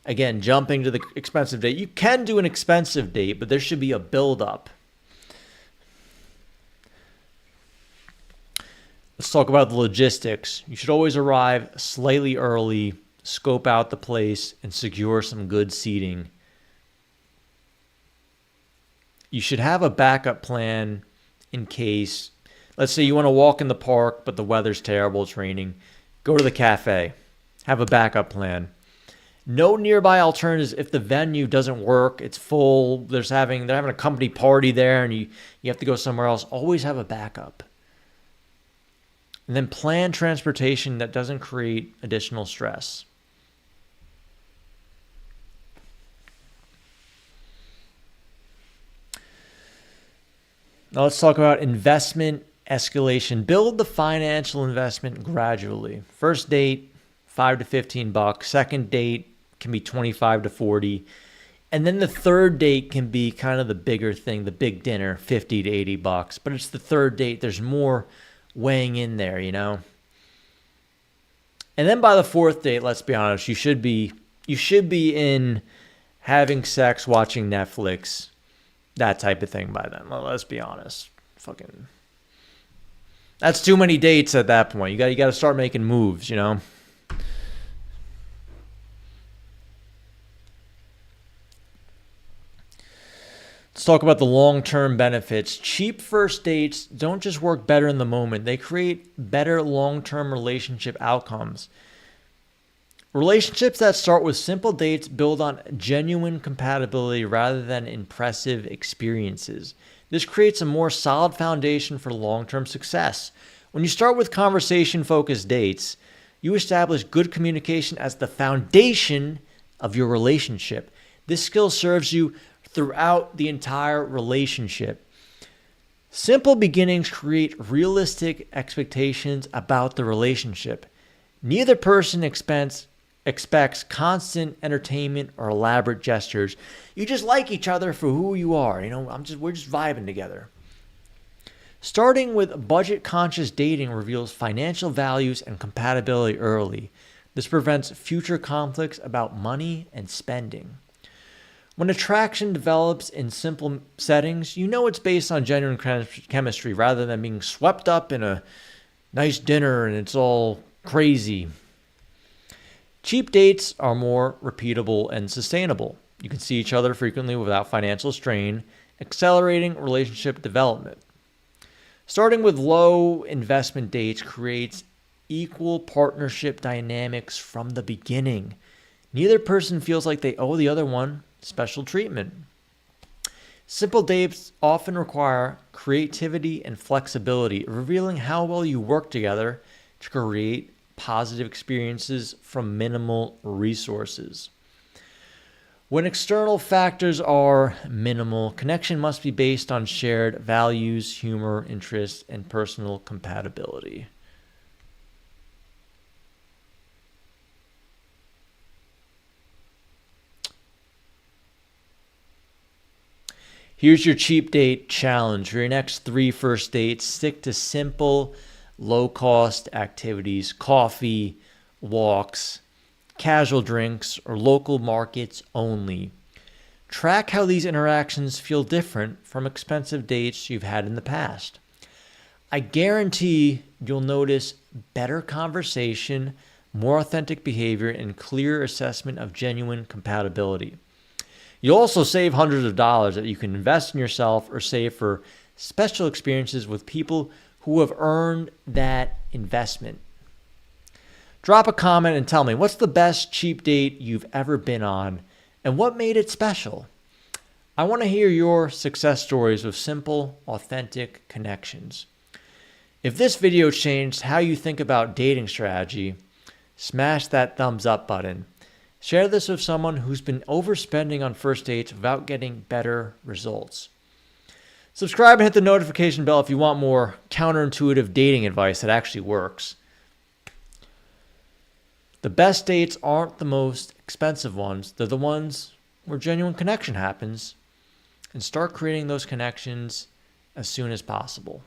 again, jumping to the expensive date. You can do an expensive date, but there should be a build-up. Let's talk about the logistics. You should always arrive slightly early, scope out the place, and secure some good seating. You should have a backup plan in case, let's say you want to walk in the park, but the weather's terrible, it's raining. Go to the cafe. Have a backup plan. No nearby alternatives if the venue doesn't work, it's full, they're having a company party there, and you have to go somewhere else. Always have a backup. And then plan transportation that doesn't create additional stress. Now let's talk about investment escalation. Build the financial investment gradually. First date, $5 to $15. Second date can be $25 to $40. And then the third date can be kind of the bigger thing, the big dinner, $50 to $80. But it's the third date. There's more weighing in there, And then by the fourth date, let's be honest, you should be in having sex, watching Netflix, that type of thing by then. Well, let's be honest. That's too many dates at that point. You got to start making moves, Let's talk about the long-term benefits. Cheap first dates don't just work better in the moment. They create better long-term relationship outcomes. Relationships that start with simple dates build on genuine compatibility rather than impressive experiences. This creates a more solid foundation for long-term success. When you start with conversation-focused dates, you establish good communication as the foundation of your relationship. This skill serves you throughout the entire relationship. Simple beginnings create realistic expectations about the relationship. Neither person expects constant entertainment or elaborate gestures. You just like each other for who you are. We're just vibing together. Starting with budget-conscious dating reveals financial values and compatibility early. This prevents future conflicts about money and spending. When attraction develops in simple settings, it's based on genuine chemistry rather than being swept up in a nice dinner and it's all crazy. Cheap dates are more repeatable and sustainable. You can see each other frequently without financial strain, accelerating relationship development. Starting with low investment dates creates equal partnership dynamics from the beginning. Neither person feels like they owe the other one special treatment. Simple dates often require creativity and flexibility, revealing how well you work together to create positive experiences from minimal resources. When external factors are minimal, connection must be based on shared values, humor, interests, and personal compatibility. Here's your cheap date challenge. For your next 3 first dates, stick to simple, low-cost activities, coffee, walks, casual drinks, or local markets only. Track how these interactions feel different from expensive dates you've had in the past. I guarantee you'll notice better conversation, more authentic behavior, and clear assessment of genuine compatibility. You'll also save hundreds of dollars that you can invest in yourself or save for special experiences with people who have earned that investment. Drop a comment and tell me, what's the best cheap date you've ever been on and what made it special? I want to hear your success stories of simple, authentic connections. If this video changed how you think about dating strategy, smash that thumbs up button. Share this with someone who's been overspending on first dates without getting better results. Subscribe and hit the notification bell if you want more counterintuitive dating advice that actually works. The best dates aren't the most expensive ones. They're the ones where genuine connection happens. And start creating those connections as soon as possible.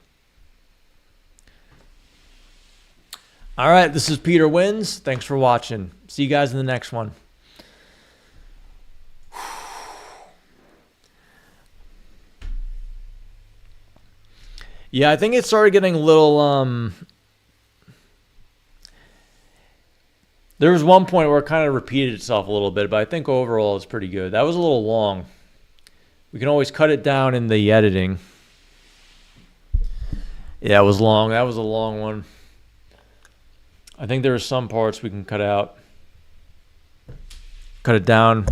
All right, this is Peter Wins. Thanks for watching. See you guys in the next one. Yeah, I think it started getting a little... There was one point where it kind of repeated itself a little bit, but I think overall it's pretty good. That was a little long. We can always cut it down in the editing. Yeah, it was long. That was a long one. I think there are some parts we can cut out. Cut it down.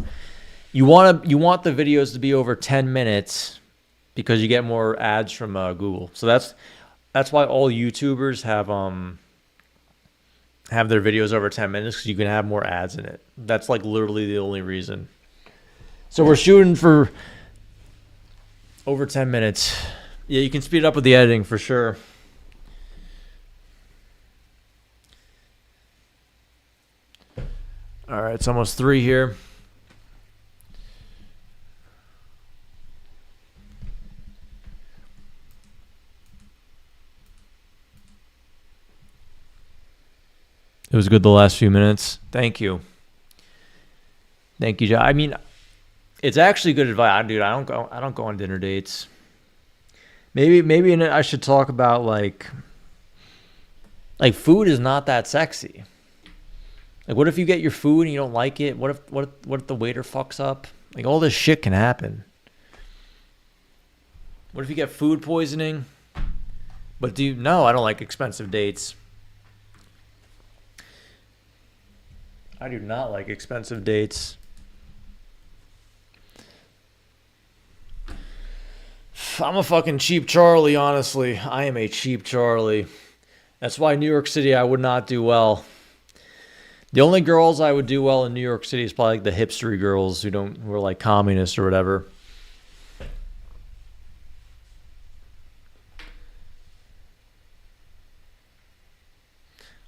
You want the videos to be over 10 minutes because you get more ads from Google. So that's why all YouTubers have their videos over 10 minutes, because you can have more ads in it. That's like literally the only reason. So we're shooting for over 10 minutes. Yeah, you can speed it up with the editing for sure. All right, it's almost 3 here. It was good the last few minutes. Thank you. Thank you, John. I mean, it's actually good advice, dude. I don't go on dinner dates. Maybe I should talk about like food is not that sexy. Like, what if you get your food and you don't like it? What if the waiter fucks up? Like, all this shit can happen. What if you get food poisoning? But no, I don't like expensive dates. I do not like expensive dates. I'm a fucking cheap Charlie, honestly. I am a cheap Charlie. That's why New York City, I would not do well. The only girls I would do well in New York City is probably like the hipstery girls who are like communists or whatever.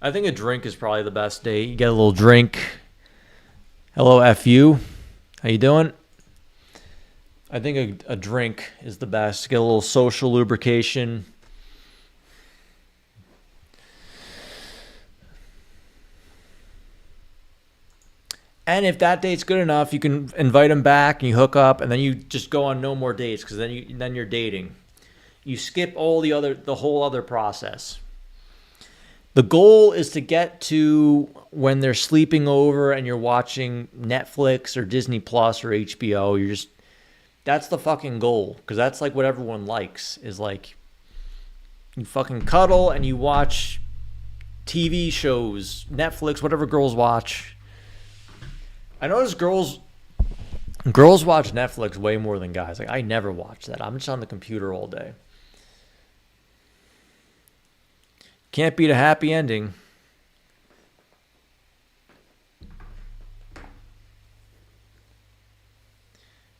I think a drink is probably the best date. You get a little drink. Hello, FU. How you doing? I think a drink is the best. Get a little social lubrication. And if that date's good enough, you can invite them back and you hook up, and then you just go on no more dates, because then you're dating. You skip the whole other process. The goal is to get to when they're sleeping over and you're watching Netflix or Disney Plus or HBO. That's the fucking goal, because that's like what everyone likes, is like you fucking cuddle and you watch TV shows, Netflix, whatever girls watch. I notice girls watch Netflix way more than guys. Like, I never watch that. I'm just on the computer all day. Can't beat a happy ending.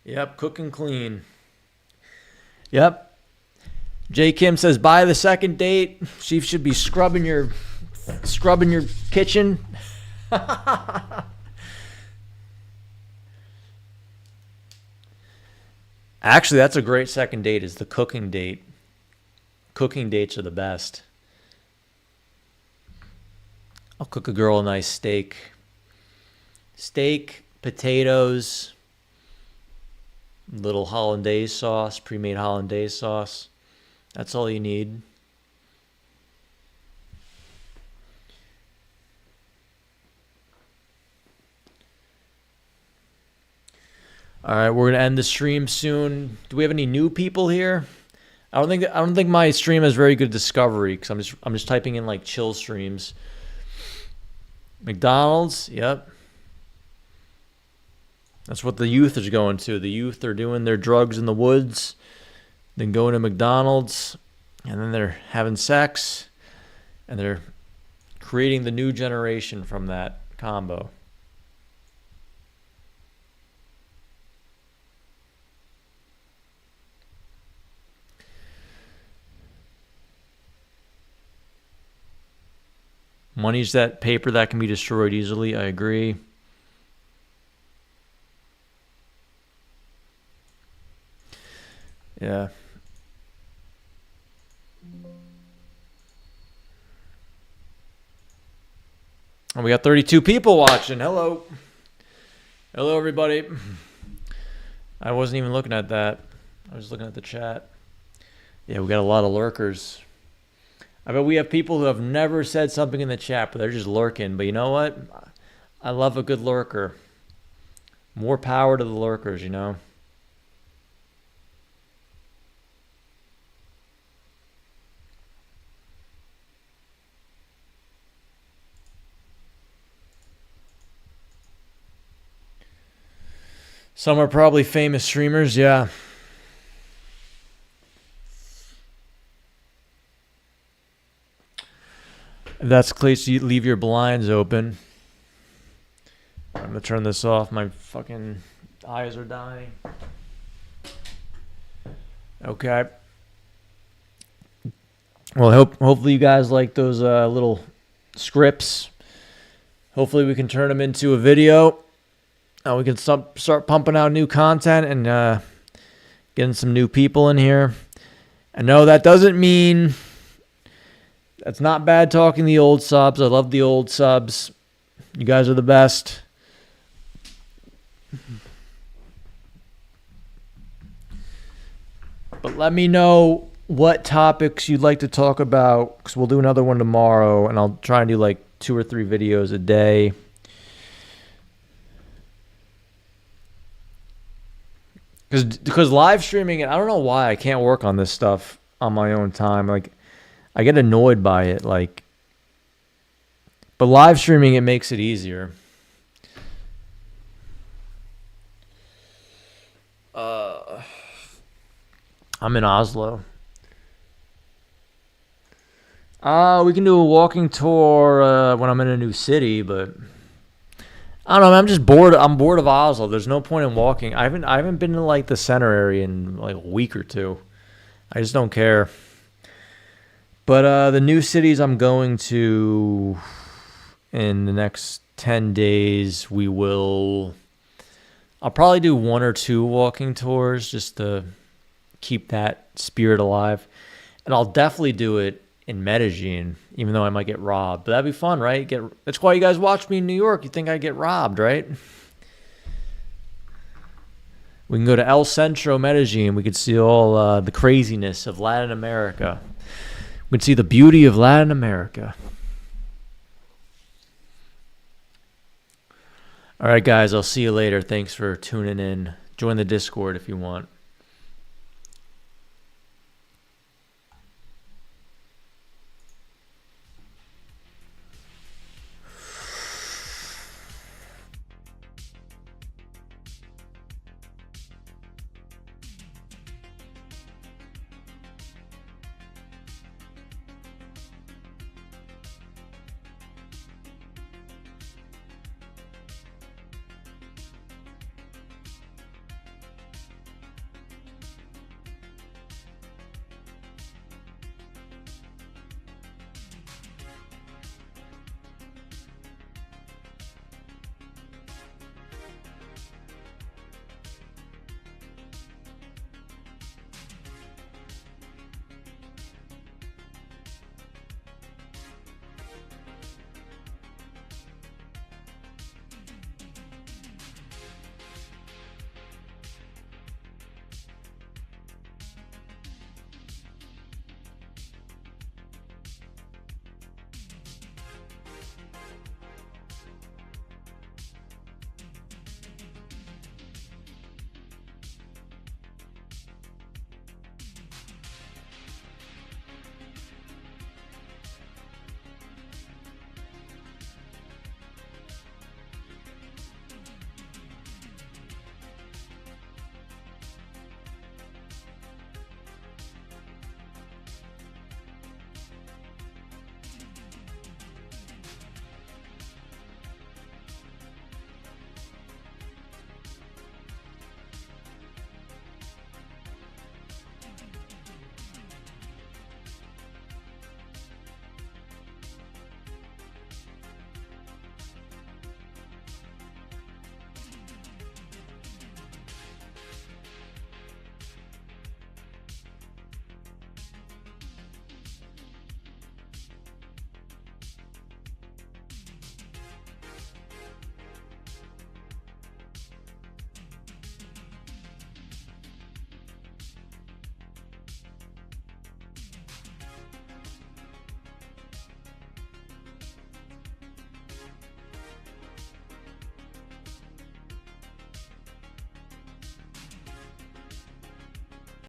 Yep, cook and clean. Yep. J. Kim says, by the second date, she should be scrubbing your kitchen. Actually, that's a great second date, is the cooking date. Cooking dates are the best. I'll cook a girl a nice steak. Steak, potatoes, little hollandaise sauce, pre-made hollandaise sauce. That's all you need. All right, we're gonna end the stream soon. Do we have any new people here? I don't think my stream has very good discovery, because I'm just typing in like chill streams. McDonald's, yep. That's what the youth is going to. The youth are doing their drugs in the woods, then going to McDonald's, and then they're having sex, and they're creating the new generation from that combo. Money's that paper that can be destroyed easily. I agree. Yeah. And we got 32 people watching. Hello. Hello, everybody. I wasn't even looking at that. I was looking at the chat. Yeah, we got a lot of lurkers. I bet we have people who have never said something in the chat, but they're just lurking. But you know what? I love a good lurker. More power to the lurkers, you know? Some are probably famous streamers, yeah. If that's the case, you leave your blinds open. I'm going to turn this off. My fucking eyes are dying. Okay. Well, hopefully you guys like those little scripts. Hopefully we can turn them into a video. We can start pumping out new content and getting some new people in here. I know that doesn't mean... That's not bad talking the old subs. I love the old subs. You guys are the best. But let me know what topics you'd like to talk about, because we'll do another one tomorrow, and I'll try and do like 2 or 3 videos a day. Because live streaming, I don't know why I can't work on this stuff on my own time. Like, I get annoyed by it, like, but live streaming, it makes it easier. I'm in Oslo. We can do a walking tour when I'm in a new city, but I don't know. I'm just bored. I'm bored of Oslo. There's no point in walking. I haven't been to like the center area in like a week or 2. I just don't care. But the new cities I'm going to in the next 10 days, I'll probably do 1 or 2 walking tours just to keep that spirit alive. And I'll definitely do it in Medellín, even though I might get robbed. But that'd be fun, right? That's why you guys watch me in New York. You think I'd get robbed, right? We can go to El Centro, Medellín. We could see all the craziness of Latin America. We can see the beauty of Latin America. All right, guys. I'll see you later. Thanks for tuning in. Join the Discord if you want.